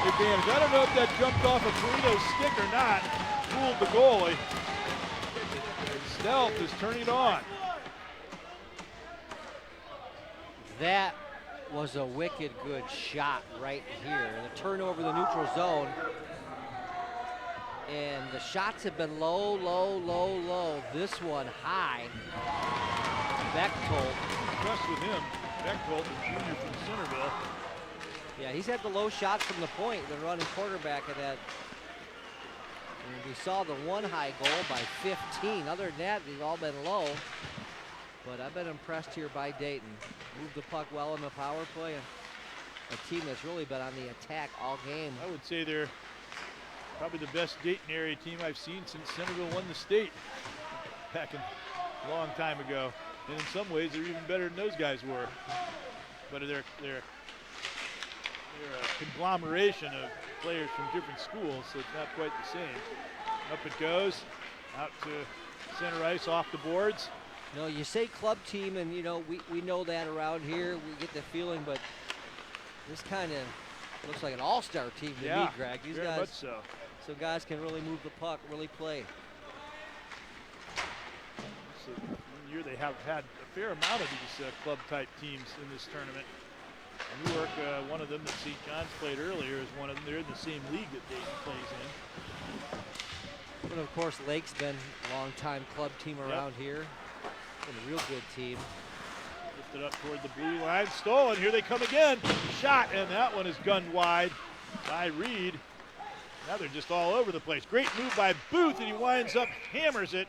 advantage. I don't know if that jumped off of Carino's stick or not. Fooled the goalie. And Stealth is turning it on. That was a wicked good shot right here. The turnover in the neutral zone. And the shots have been low, low, low, low. This one high. Bechtold. Impressed with him. Bechtold, the junior from Centerville. Yeah, he's had the low shots from the point, the running quarterback of that. And we saw the one high goal by 15. Other than that, they've all been low. But I've been impressed here by Dayton. Moved the puck well in the power play. And a team that's really been on the attack all game. I would say they're probably the best Dayton area team I've seen since Centerville won the state back a long time ago. And in some ways, they're even better than those guys were. But they're a conglomeration of players from different schools, so it's not quite the same. Up it goes, out to center ice, off the boards. No, you say club team, and we know that around here. We get the feeling, but this kind of looks like an all-star team to me, Greg. These very guys, much so. Some guys can really move the puck, really play. So one year they have had a fair amount of these club-type teams in this tournament. Newark, one of them that St. John's played earlier, is one of them. They're in the same league that Dayton plays in. And of course, Lake's been a long-time club team around here. Been a real good team. Lifted up toward the blue line, stolen. Here they come again. Shot, and that one is gunned wide by Reed. Now they're just all over the place. Great move by Booth, and he winds up, hammers it,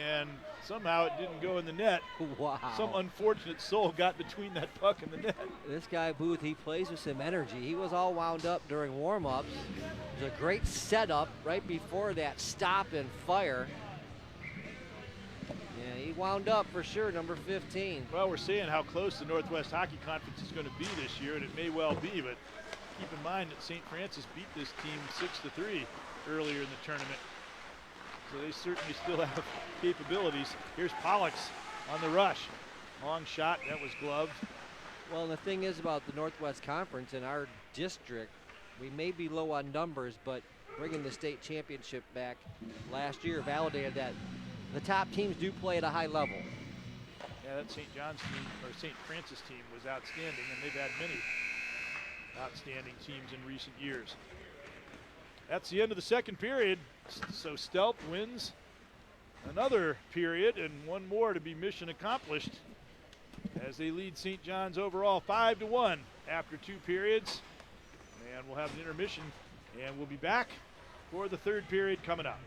and somehow it didn't go in the net. Wow. Some unfortunate soul got between that puck and the net. This guy Booth, he plays with some energy. He was all wound up during warm-ups. It was a great setup right before that stop and fire. Yeah, he wound up for sure, number 15. Well, we're seeing how close the Northwest Hockey Conference is going to be this year, and it may well be, but keep in mind that St. Francis beat this team 6-3 earlier in the tournament. So they certainly still have capabilities. Here's Pollux on the rush. Long shot, that was gloved. Well, the thing is about the Northwest Conference in our district, we may be low on numbers, but bringing the state championship back last year validated that the top teams do play at a high level. Yeah, that St. John's team, or St. Francis team, was outstanding, and they've had many outstanding teams in recent years. That's the end of the second period. So Stealth wins another period and one more to be mission accomplished as they lead St. John's overall 5-1 after 2 periods. And we'll have an intermission, and we'll be back for the third period coming up.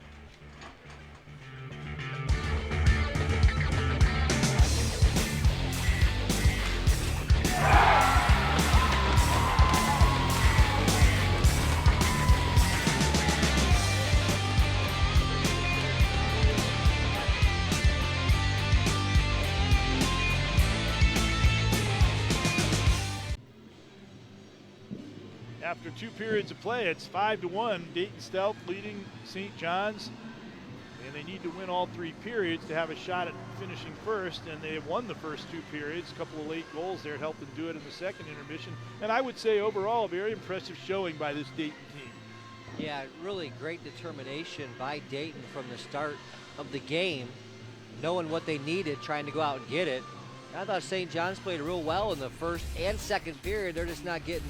After 2 periods of play, it's 5-1. Dayton Stealth leading St. John's and they need to win all 3 periods to have a shot at finishing first, and they have won the first 2 periods. A couple of late goals there helped them do it in the second intermission. And I would say overall a very impressive showing by this Dayton team. Yeah, really great determination by Dayton from the start of the game, knowing what they needed, trying to go out and get it. I thought St. John's played real well in the first and second period. They're just not getting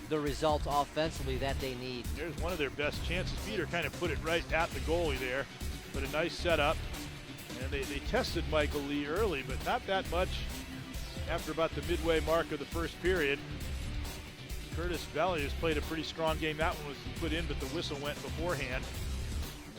the results offensively that they need. There's one of their best chances. Peter kind of put it right at the goalie there, but a nice setup. And they tested Michael Lee early, but not that much after about the midway mark of the first period. Curtis Valley has played a pretty strong game. That one was put in, but the whistle went beforehand.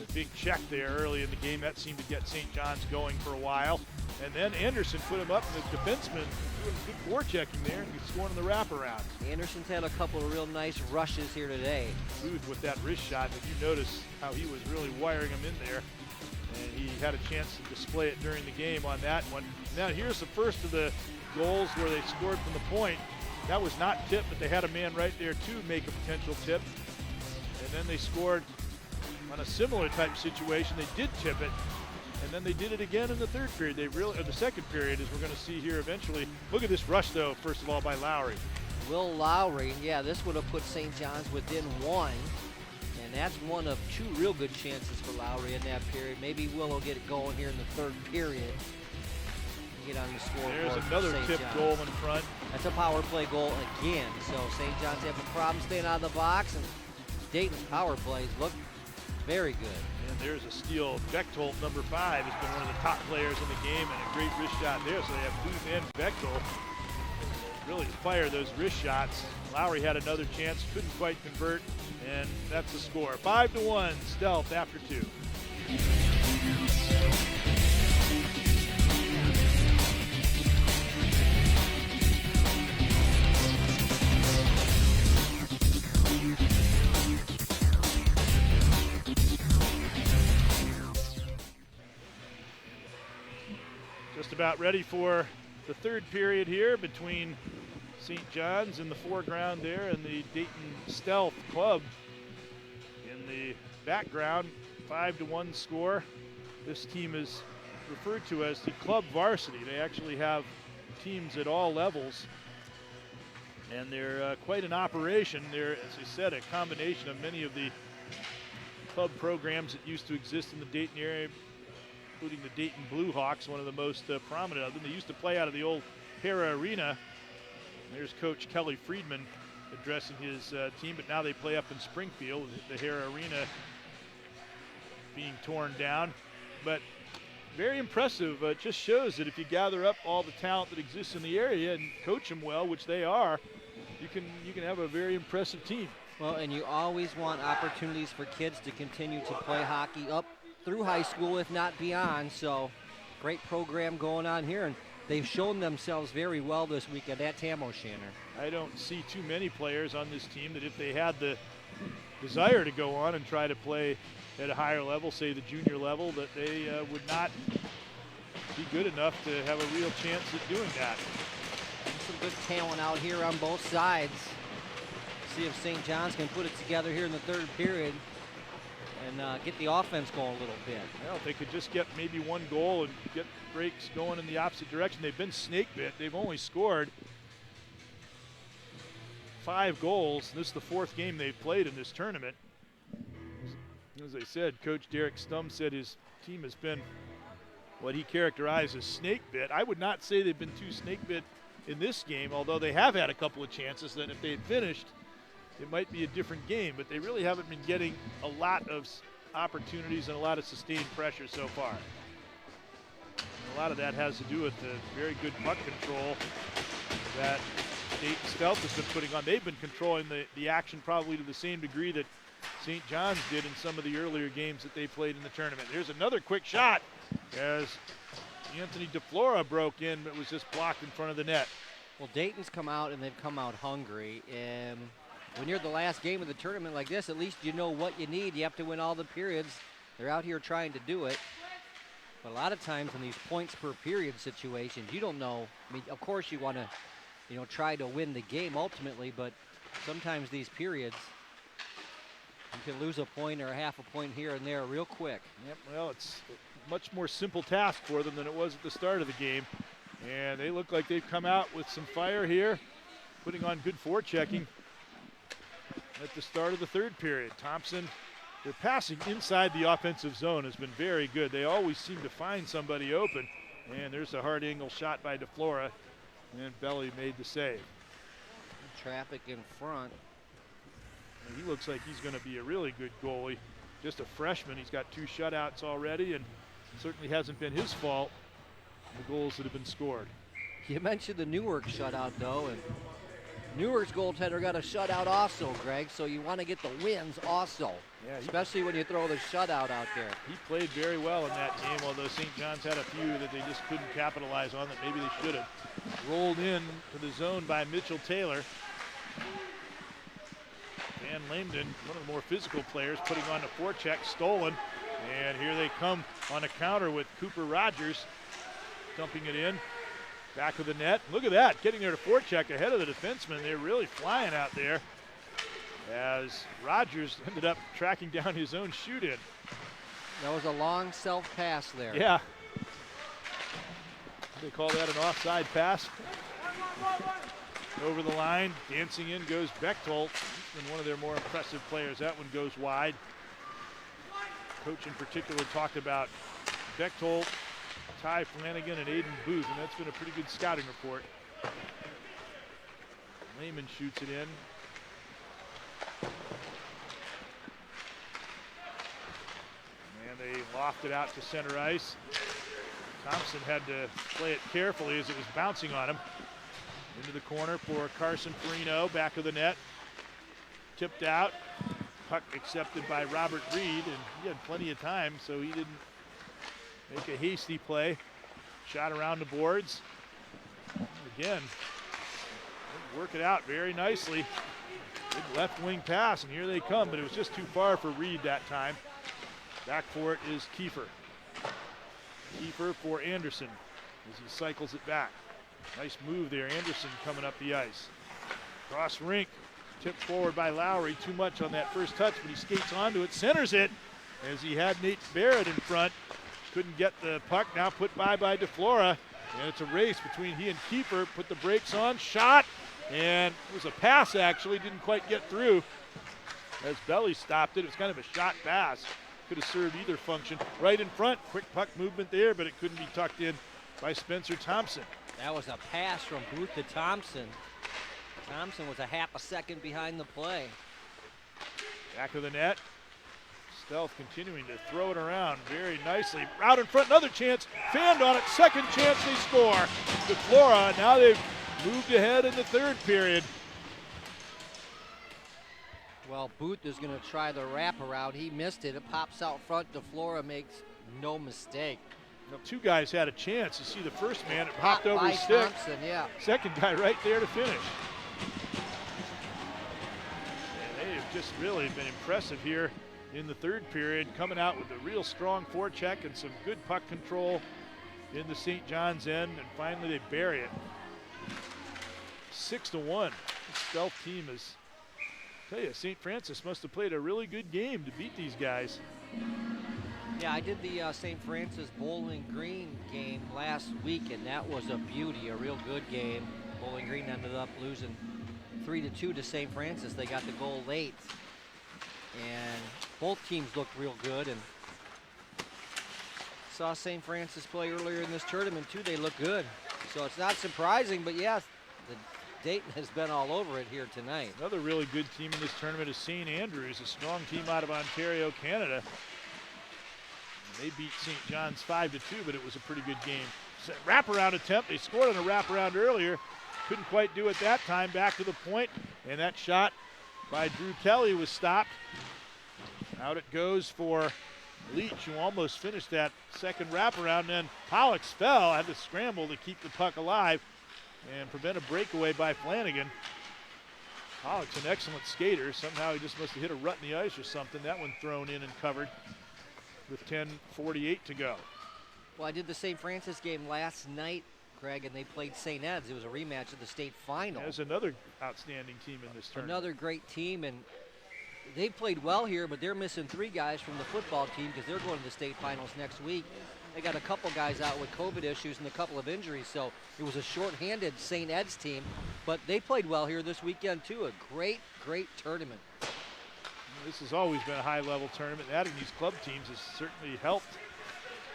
A big check there early in the game. That seemed to get St. John's going for a while. And then Anderson put him up, and the defenseman doing good forechecking there and scoring in the wraparound. Anderson's had a couple of real nice rushes here today. Booth with that wrist shot, if you notice how he was really wiring him in there. And he had a chance to display it during the game on that one. Now here's the first of the goals where they scored from the point. That was not tipped, but they had a man right there to make a potential tip. And then they scored on a similar type situation. They did tip it, and then they did it again in the third period. The second period, as we're going to see here eventually. Look at this rush, though, first of all, by Lowry. Will Lowry, yeah, this would have put St. John's within 1. And that's one of 2 real good chances for Lowry in that period. Maybe Will will get it going here in the third period. Get on the scoreboard. There's another tip goal in front. That's a power play goal again. So St. John's having a problem staying out of the box, and Dayton's power plays look very good. And there's a steal. Bechtold, number 5, has been one of the top players in the game, and a great wrist shot there. So they have Booth and Bechtold really fire those wrist shots. Lowry had another chance, couldn't quite convert, and that's the score. 5-1, Stealth after 2. Just about ready for the third period here between St. John's in the foreground there and the Dayton Stealth Club in the background. 5-1 score. This team is referred to as the club varsity. They actually have teams at all levels, and they're quite an operation. They're, as I said, a combination of many of the club programs that used to exist in the Dayton area, including the Dayton Blue Hawks, one of the most prominent of them. They used to play out of the old Hara Arena. There's Coach Kelly Friedman addressing his team, but now they play up in Springfield, the Hara Arena being torn down. But very impressive. It just shows that if you gather up all the talent that exists in the area and coach them well, which they are, you can have a very impressive team. Well, and you always want opportunities for kids to continue to play hockey up through high school, if not beyond. So great program going on here, and they've shown themselves very well this week at Tam O'Shanter. I don't see too many players on this team that if they had the desire to go on and try to play at a higher level, say the junior level, that they would not be good enough to have a real chance at doing that. Some good talent out here on both sides. See if St. John's can put it together here in the third period and get the offense going a little bit. Well, if they could just get maybe one goal and get breaks going in the opposite direction. They've been snake bit. They've only scored 5 goals. This is the 4th game they've played in this tournament. As I said, Coach Derek Stum said his team has been what he characterized as snake bit. I would not say they've been too snake bit in this game, although they have had a couple of chances that if they had finished, it might be a different game, but they really haven't been getting a lot of opportunities and a lot of sustained pressure so far. And a lot of that has to do with the very good puck control that Dayton Stealth has been putting on. They've been controlling the action probably to the same degree that St. John's did in some of the earlier games that they played in the tournament. Here's another quick shot as Anthony DeFlora broke in, but was just blocked in front of the net. Well, Dayton's come out, and they've come out hungry, and when you're the last game of the tournament like this, at least you know what you need. You have to win all the periods. They're out here trying to do it. But a lot of times in these points per period situations, you don't know. I mean, of course you want to, try to win the game ultimately, but sometimes these periods, You can lose a point or a half a point here and there real quick. Yep, well, it's a much more simple task for them than it was at the start of the game. And they look like they've come out with some fire here, putting on good forechecking at the start of the third period. Thompson, their passing inside the offensive zone has been very good. They always seem to find somebody open. And there's a hard angle shot by DeFlora, and Belly made the save. Traffic in front. And he looks like he's going to be a really good goalie. Just a freshman. He's got 2 shutouts already, and certainly hasn't been his fault, the goals that have been scored. You mentioned the Newark shutout, though, and Newark's goaltender got a shutout also, Greg, so you want to get the wins also, especially when you throw the shutout out there. He played very well in that game, although St. John's had a few that they just couldn't capitalize on that maybe they should have. Rolled in to the zone by Mitchell Taylor. Van Lamden, one of the more physical players, putting on the forecheck, stolen. And here they come on a counter with Cooper Rogers dumping it in. Back of the net. Look at that, getting there to forecheck ahead of the defenseman. They're really flying out there as Rogers ended up tracking down his own shoot-in. That was a long self-pass there. Yeah. They call that an offside pass. Over the line, dancing in goes Bechtold. He's been one of their more impressive players. That one goes wide. Coach in particular talked about Bechtold, Ty Flanagan, and Aiden Booth, and that's been a pretty good scouting report. Lehman shoots it in. And they loft it out to center ice. Thompson had to play it carefully as it was bouncing on him. Into the corner for Carson Perino, back of the net. Tipped out. Puck accepted by Robert Reed, and he had plenty of time, so he didn't make a hasty play. Shot around the boards. Again, work it out very nicely. Good left wing pass, and here they come, but it was just too far for Reed that time. Back for it is Kiefer. Kiefer for Anderson as he cycles it back. Nice move there, Anderson coming up the ice. Cross rink, tipped forward by Lowry. Too much on that first touch, but he skates onto it, centers it as he had Nate Barrett in front. Couldn't get the puck, now put by DeFlora. And it's a race between he and Kiefer. Put the brakes on, shot, and it was a pass actually, didn't quite get through. As Belly stopped it, it was kind of a shot pass. Could have served either function. Right in front, quick puck movement there, but it couldn't be tucked in by Spencer Thompson. That was a pass from Booth to Thompson. Thompson was a half a second behind the play. Back of the net. Stealth continuing to throw it around very nicely. Out in front, another chance. Fanned on it, second chance, they score. DeFlora, now they've moved ahead in the third period. Well, Booth is going to try the wraparound. He missed it. It pops out front. DeFlora makes no mistake. Now, 2 guys had a chance. You see the first man, it hopped over his stick. Thompson, yeah. Second guy right there to finish. And they have just really been impressive here in the third period, coming out with a real strong forecheck and some good puck control in the St. John's end, and finally they bury it. 6-1. This Stealth team is, I tell you, St. Francis must have played a really good game to beat these guys. Yeah, I did the St. Francis Bowling Green game last week, and that was a beauty, a real good game. Bowling Green ended up losing 3-2 to St. Francis. They got the goal late, and both teams looked real good. And saw St. Francis play earlier in this tournament too. They look good, so it's not surprising. But yes, the Dayton has been all over it here tonight. Another really good team in this tournament is St. Andrews, a strong team out of Ontario, Canada. They beat St. John's 5-2, but it was a pretty good game. Wraparound attempt. They scored on a wraparound earlier. Couldn't quite do it that time. Back to the point, and that shot by Drew Kelly was stopped. Out it goes for Leach, who almost finished that second wraparound. And then Pollux fell, had to scramble to keep the puck alive and prevent a breakaway by Flanagan. Pollux, an excellent skater. Somehow he just must have hit a rut in the ice or something. That one thrown in and covered with 10:48 to go. Well, I did the St. Francis game last night, Craig, and they played St. Ed's. It was a rematch of the state final. There's another outstanding team in this tournament. Another great team, and they played well here, but they're missing 3 guys from the football team because they're going to the state finals next week. They got a couple guys out with COVID issues and a couple of injuries, so it was a short-handed St. Ed's team, but they played well here this weekend too. A great, great tournament. This has always been a high-level tournament. Adding these club teams has certainly helped.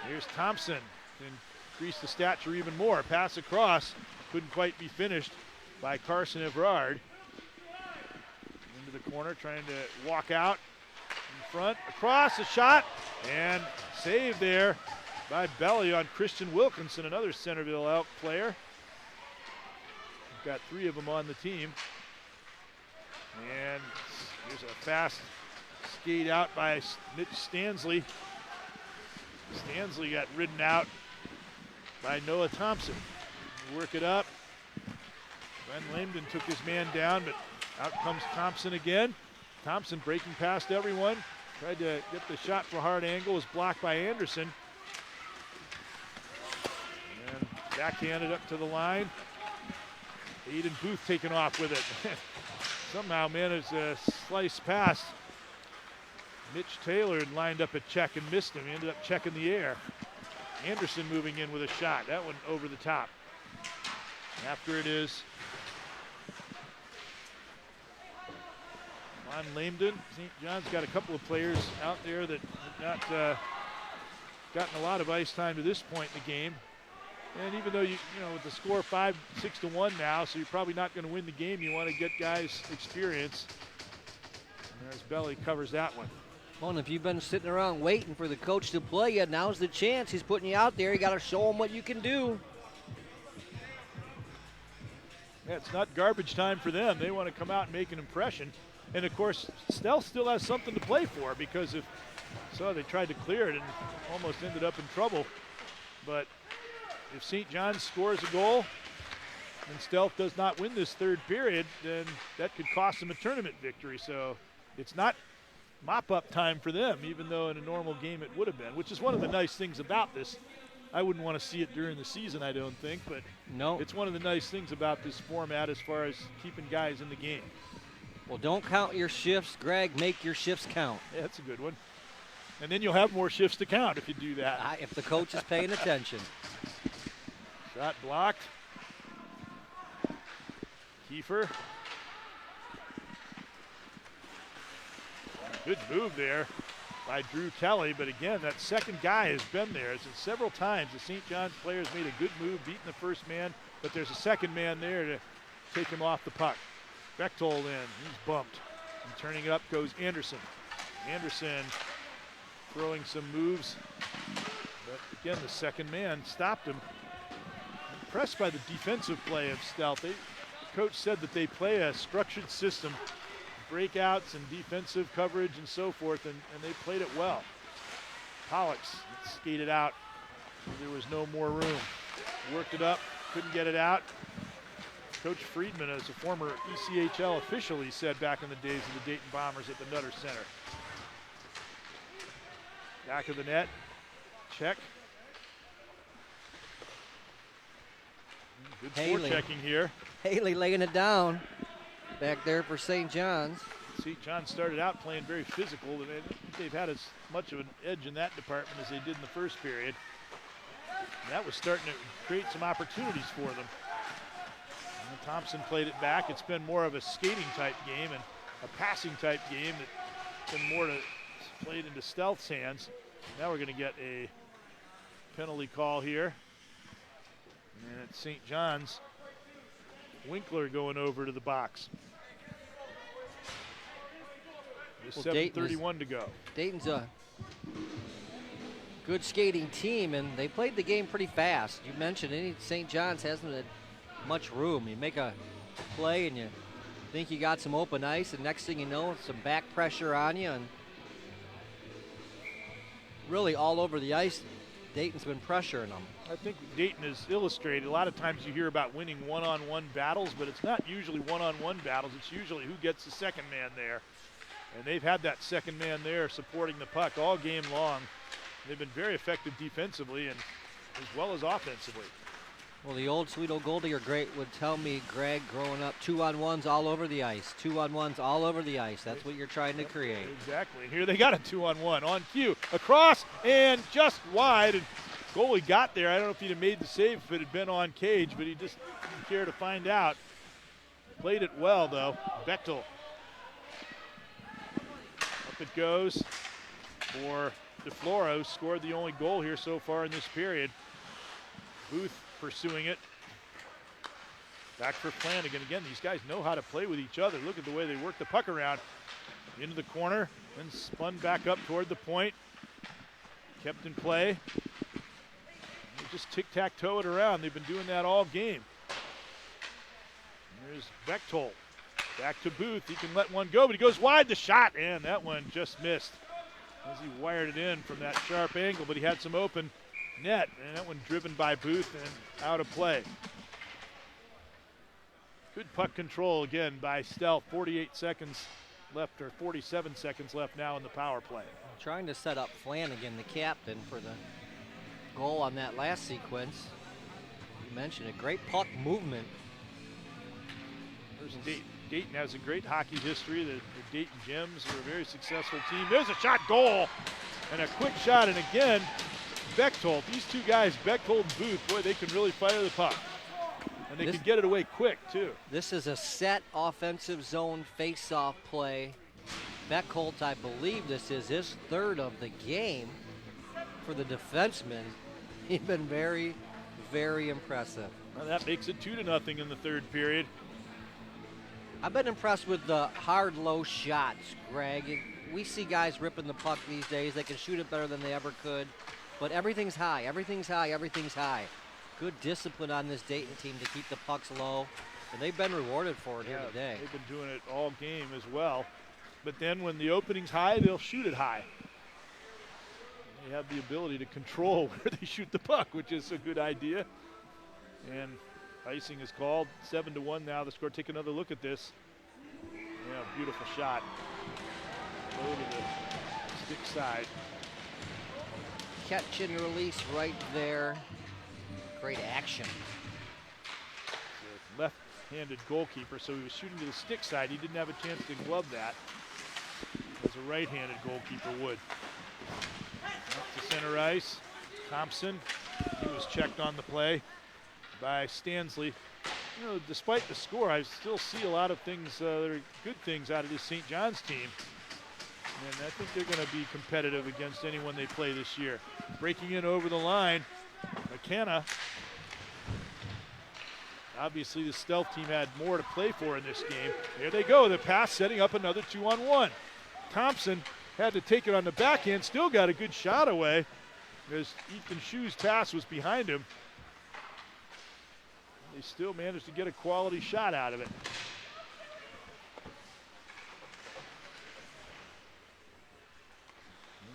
Here's Thompson to increase the stature even more. Pass across, couldn't quite be finished by Carson Evrard. Into the corner, trying to walk out in front, across, a shot, and save there by Belly on Christian Wilkinson, another Centerville Elk player. We've got 3 of them on the team. And here's a fast skate out by Mitch Stansley. Stansley got ridden out by Noah Thompson. Work it up. Glenn Lambden took his man down, but out comes Thompson again. Thompson breaking past everyone. Tried to get the shot for a hard angle, was blocked by Anderson. And backhanded up to the line. Aiden Booth taking off with it. Somehow managed to slice past Mitch Taylor and lined up a check and missed him. He ended up checking the air. Anderson moving in with a shot. That one over the top. After it is Von Lambden. St. John's got a couple of players out there that have not gotten a lot of ice time to this point in the game. And even though you know with the score 5-6-1 now, so you're probably not going to win the game, you want to get guys experience. And there's Belly covers that one. Well, and if you've been sitting around waiting for the coach to play you, now's the chance. He's putting you out there. You got to show him what you can do. Yeah, it's not garbage time for them. They want to come out and make an impression. And of course, Stealth still has something to play for because if so, they tried to clear it and almost ended up in trouble. But if St. John's scores a goal and Stealth does not win this third period, then that could cost them a tournament victory. So it's not mop-up time for them, even though in a normal game it would have been, which is one of the nice things about this. I wouldn't want to see it during the season, I don't think, but no, it's one of the nice things about this format as far as keeping guys in the game. Well, don't count your shifts, Greg. Make your shifts count. Yeah, that's a good one. And then you'll have more shifts to count if you do that. If the coach is paying attention. Shot blocked. Kiefer. Good move there by Drew Kelly, but again, that second guy has been there. It's several times the St. John's players made a good move, beating the first man, but there's a second man there to take him off the puck. Bechtold in, he's bumped. And turning it up goes Anderson. Anderson throwing some moves, but again, the second man stopped him. Impressed by the defensive play of Stealth. The coach said that they play a structured system, breakouts and defensive coverage and so forth, and they played it well. Pollux skated out. There was no more room. Worked it up, couldn't get it out. Coach Friedman, as a former ECHL official, he said back in the days of the Dayton Bombers at the Nutter Center. Back of the net, check. Good forechecking here. Haley laying it down back there for St. John's. St. John's started out playing very physical, but I don't think they've had as much of an edge in that department as they did in the first period. And that was starting to create some opportunities for them. And Thompson played it back. It's been more of a skating type game and a passing type game that's been more played into Stealth's hands. Now we're going to get a penalty call here. And it's St. John's. Winkler going over to the box. There's 7:31 to go. Dayton's a good skating team, and they played the game pretty fast. You mentioned St. John's hasn't had much room. You make a play and you think you got some open ice, and next thing you know, some back pressure on you, and really all over the ice, Dayton's been pressuring them. I think Dayton has illustrated, a lot of times you hear about winning one-on-one battles, but it's not usually one-on-one battles. It's usually who gets the second man there. And they've had that second man there supporting the puck all game long. They've been very effective defensively and as well as offensively. Well, the old sweet old Goldie or great would tell me, Greg, growing up, 2-on-1s all over the ice. 2-on-1s all over the ice. That's what you're trying to create. Exactly. Here they got a 2-on-1 on cue. Across and just wide. And goalie got there. I don't know if he'd have made the save if it had been on cage, but he just didn't care to find out. Played it well, though. Bechtel. Up it goes for DeFloro. Scored the only goal here so far in this period. Booth pursuing it. Back for Flanagan. Again, these guys know how to play with each other. Look at the way they work the puck around. Into the corner, then spun back up toward the point. Kept in play. They just tic-tac-toe it around. They've been doing that all game. There's Bechtel. Back to Booth. He can let one go, but he goes wide. The shot, and that one just missed as he wired it in from that sharp angle, but he had some open net, and that one driven by Booth and out of play. Good puck control again by Stealth. 48 seconds left, or 47 seconds left now in the power play. Trying to set up Flanagan, the captain, for the goal on that last sequence. You mentioned a great puck movement. There's Dayton. Dayton has a great hockey history. The Dayton Gems are a very successful team. There's a shot, goal, and a quick shot, and again, Bechtel. These two guys, Bechtel and Booth, boy, they can really fire the puck. And they can get it away quick, too. This is a set offensive zone face-off play. Bechtel, I believe this is his third of the game for the defenseman. He's been very, very impressive. Well, that makes it 2-0 in the third period. I've been impressed with the hard, low shots, Greg. We see guys ripping the puck these days. They can shoot it better than they ever could. But everything's high, everything's high, everything's high. Good discipline on this Dayton team to keep the pucks low. And they've been rewarded for it here today. They've been doing it all game as well. But then when the opening's high, they'll shoot it high. They have the ability to control where they shoot the puck, which is a good idea. And icing is called. 7-1 now. The score. Take another look at this. Yeah, beautiful shot. Over the stick side. Catch and release right there. Great action. It's a left-handed goalkeeper, so he was shooting to the stick side. He didn't have a chance to glove that, as a right-handed goalkeeper would. Up to center ice. Thompson. He was checked on the play by Stansley. You know, despite the score, I still see a lot of things that are good things out of this St. John's team. And I think they're going to be competitive against anyone they play this year. Breaking in over the line, McKenna. Obviously, the Stealth team had more to play for in this game. There they go, the pass setting up another 2-on-1. Thompson had to take it on the backhand, still got a good shot away as Ethan Shue's pass was behind him. They still managed to get a quality shot out of it.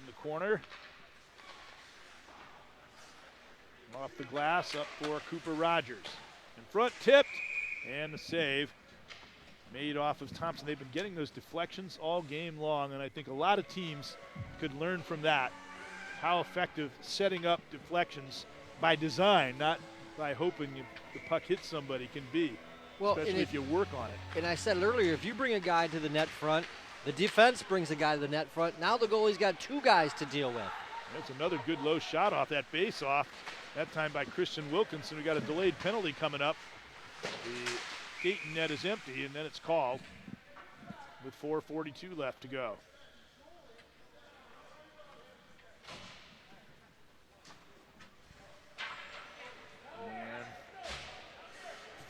In the corner. Off the glass, up for Cooper Rogers. In front, tipped, and the save made off of Thompson. They've been getting those deflections all game long, and I think a lot of teams could learn from that. How effective setting up deflections by design, not by hoping the puck hits somebody, can be, well, especially if you work on it. And I said it earlier, if you bring a guy to the net front, the defense brings a guy to the net front. Now the goalie's got two guys to deal with. That's another good low shot off that face-off, that time by Christian Wilkinson. We got a delayed penalty coming up. The Dayton net is empty, and then it's called with 4:42 left to go. And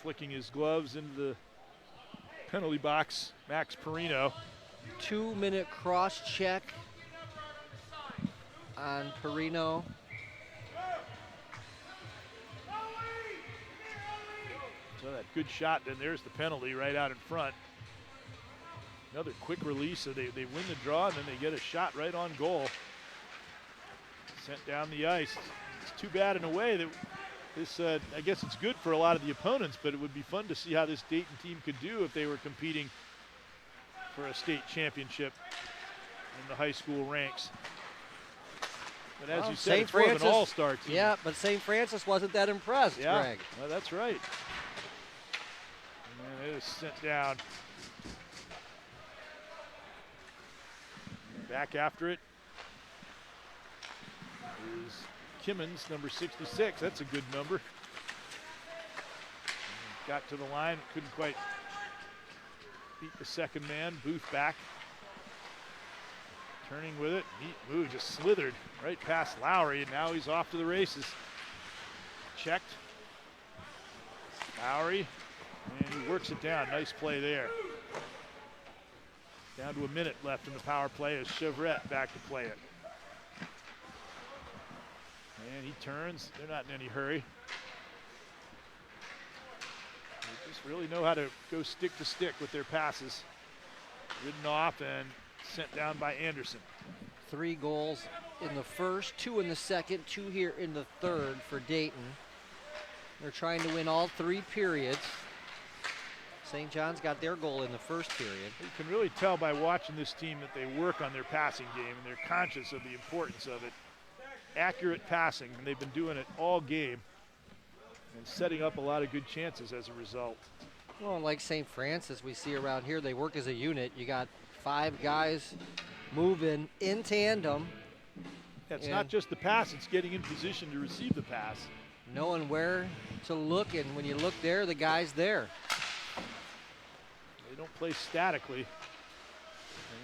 flicking his gloves into the penalty box, Max Perino. 2-minute cross check on Perino. So that good shot, then there's the penalty right out in front. Another quick release, so they win the draw, and then they get a shot right on goal. Sent down the ice. It's too bad in a way that this, I guess it's good for a lot of the opponents, but it would be fun to see how this Dayton team could do if they were competing for a state championship in the high school ranks. But as Well, you said, St. it's more of Francis, an all-star team. Yeah, but St. Francis wasn't that impressed, Yeah, Greg. well, that's right. And it is sent down. Back after it is Kimmons, number 66. That's a good number. Got to the line, couldn't quite beat the second man. Booth back. Turning with it. Neat move, just slithered right past Lowry, and now he's off to the races. Checked. Lowry, and he works it down. Nice play there. Down to a minute left in the power play as Chevrette back to play it. And he turns. They're not in any hurry. They just really know how to go stick to stick with their passes. Ridden off and sent down by Anderson. 3 goals in the first, 2 in the second, 2 here in the third for Dayton. They're trying to win all 3 periods. St. John's got their goal in the first period. You can really tell by watching this team that they work on their passing game and they're conscious of the importance of it. Accurate passing, and they've been doing it all game and setting up a lot of good chances as a result. Well, like St. Francis we see around here, they work as a unit. You got 5 guys moving in tandem. It's not just the pass, it's getting in position to receive the pass. Knowing where to look, and when you look there, the guy's there. They don't play statically, and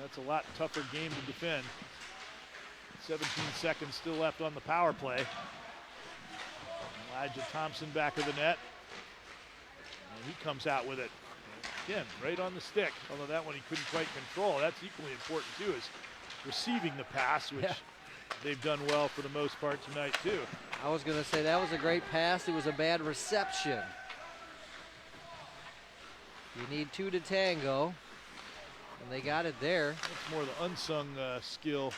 that's a lot tougher game to defend. 17 seconds still left on the power play. Elijah Thompson back of the net. And he comes out with it. Again, right on the stick, although that one he couldn't quite control. That's equally important too, is receiving the pass, which they've done well for the most part tonight too. I was going to say that was a great pass. It was a bad reception. You need 2 to tango, and they got it there. That's more the unsung skill,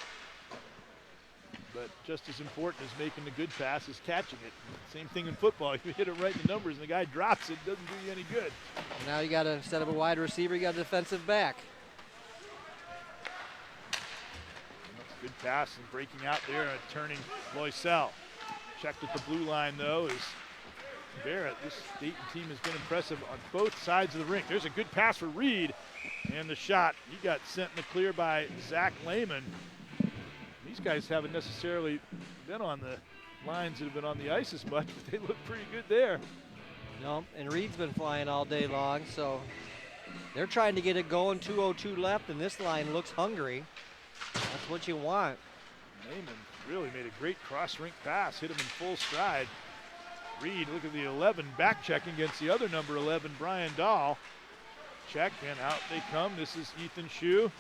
but just as important as making the good pass is catching it. Same thing in football. If you hit it right in the numbers and the guy drops it, it doesn't do you any good. And now you got to, instead of a wide receiver, you got a defensive back. That's a good pass and breaking out there and turning Loisel. Checked at the blue line though is Barrett. This Dayton team has been impressive on both sides of the rink. There's a good pass for Reed, and the shot, he got sent in the clear by Zach Lehman. These guys haven't necessarily been on the lines that have been on the ice as much, but they look pretty good there. No, and Reed's been flying all day long, so they're trying to get it going. 2:02 left, and this line looks hungry. That's what you want. Lehman really made a great cross-rink pass, hit him in full stride. Reed, look at the 11 back checking against the other number 11, Brian Dahl. Check, and out they come. This is Ethan Shue.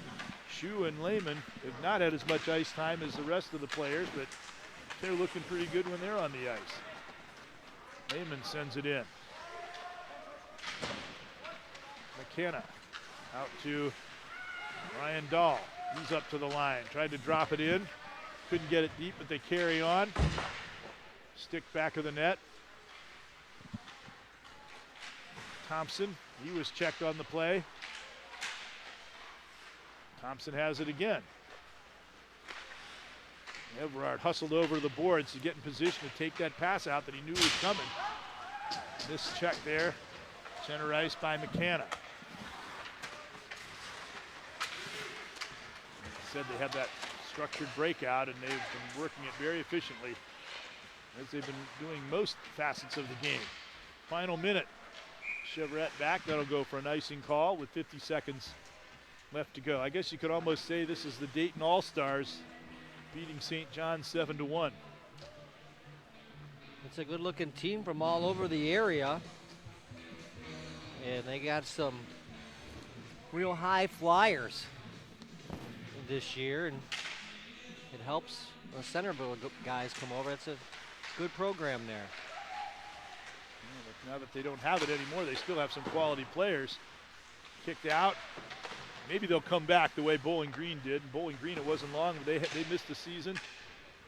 Shue and Lehman have not had as much ice time as the rest of the players, but they're looking pretty good when they're on the ice. Lehman sends it in. McKenna out to Brian Dahl. He's up to the line, tried to drop it in. Couldn't get it deep, but they carry on. Stick back of the net. Thompson, he was checked on the play. Thompson has it again. Everard hustled over the boards to get in position to take that pass out that he knew was coming. This check there, center ice by McKenna. Said they had that structured breakout, and they've been working it very efficiently as they've been doing most facets of the game. Final minute. Chevrette back. That'll go for an icing call with 50 seconds left to go. I guess you could almost say this is the Dayton All-Stars beating St. John 7-1. It's a good-looking team from all over the area, and they got some real high flyers this year, and it helps the Centerville guys come over. It's a good program there. Now that they don't have it anymore, they still have some quality players. Kicked out. Maybe they'll come back the way Bowling Green did. And Bowling Green, it wasn't long, but they missed the season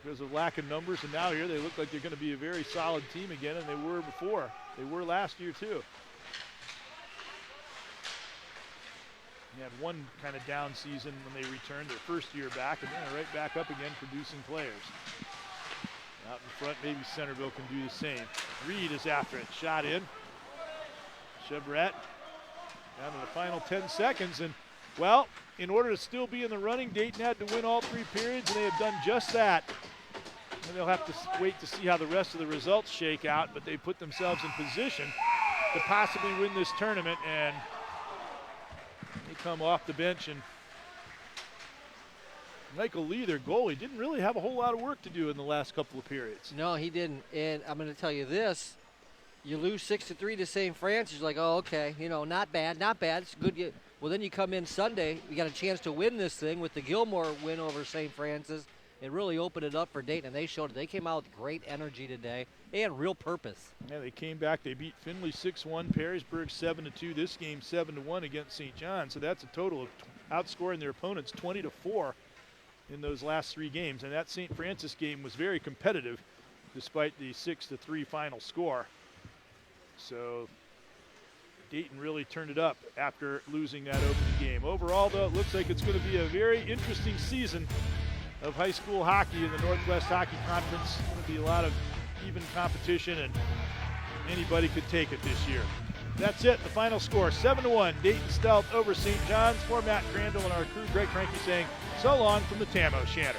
because of lack of numbers, and now here they look like they're going to be a very solid team again, and they were before. They were last year too. They had one kind of down season when they returned their first year back, and then right back up again producing players. Out in front, maybe Centerville can do the same. Reed is after it. Shot in. Chevret down to the final 10 seconds. And, well, in order to still be in the running, Dayton had to win all 3 periods, and they have done just that. And they'll have to wait to see how the rest of the results shake out, but they put themselves in position to possibly win this tournament, and they come off the bench, and Michael Lee, their goalie, didn't really have a whole lot of work to do in the last couple of periods. No, he didn't. And I'm going to tell you this. You lose 6-3 to St. Francis. You're like, oh, okay, you know, not bad, not bad. It's good. Well, then you come in Sunday. You got a chance to win this thing with the Gilmore win over St. Francis. It really opened it up for Dayton, and they showed it. They came out with great energy today and real purpose. Yeah, they came back. They beat Findlay 6-1, Perrysburg 7-2. This game 7-1 against St. John. So that's a total of outscoring their opponents 20-4 in those last 3 games. And that St. Francis game was very competitive despite the 6-3 final score. So Dayton really turned it up after losing that opening game. Overall, though, it looks like it's going to be a very interesting season of high school hockey in the Northwest Hockey Conference. It's going to be a lot of even competition, and anybody could take it this year. That's it, the final score, 7-1, Dayton Stealth over St. John's. For Matt Crandall and our crew, Greg Franke saying so long from the Tam O'Shanter.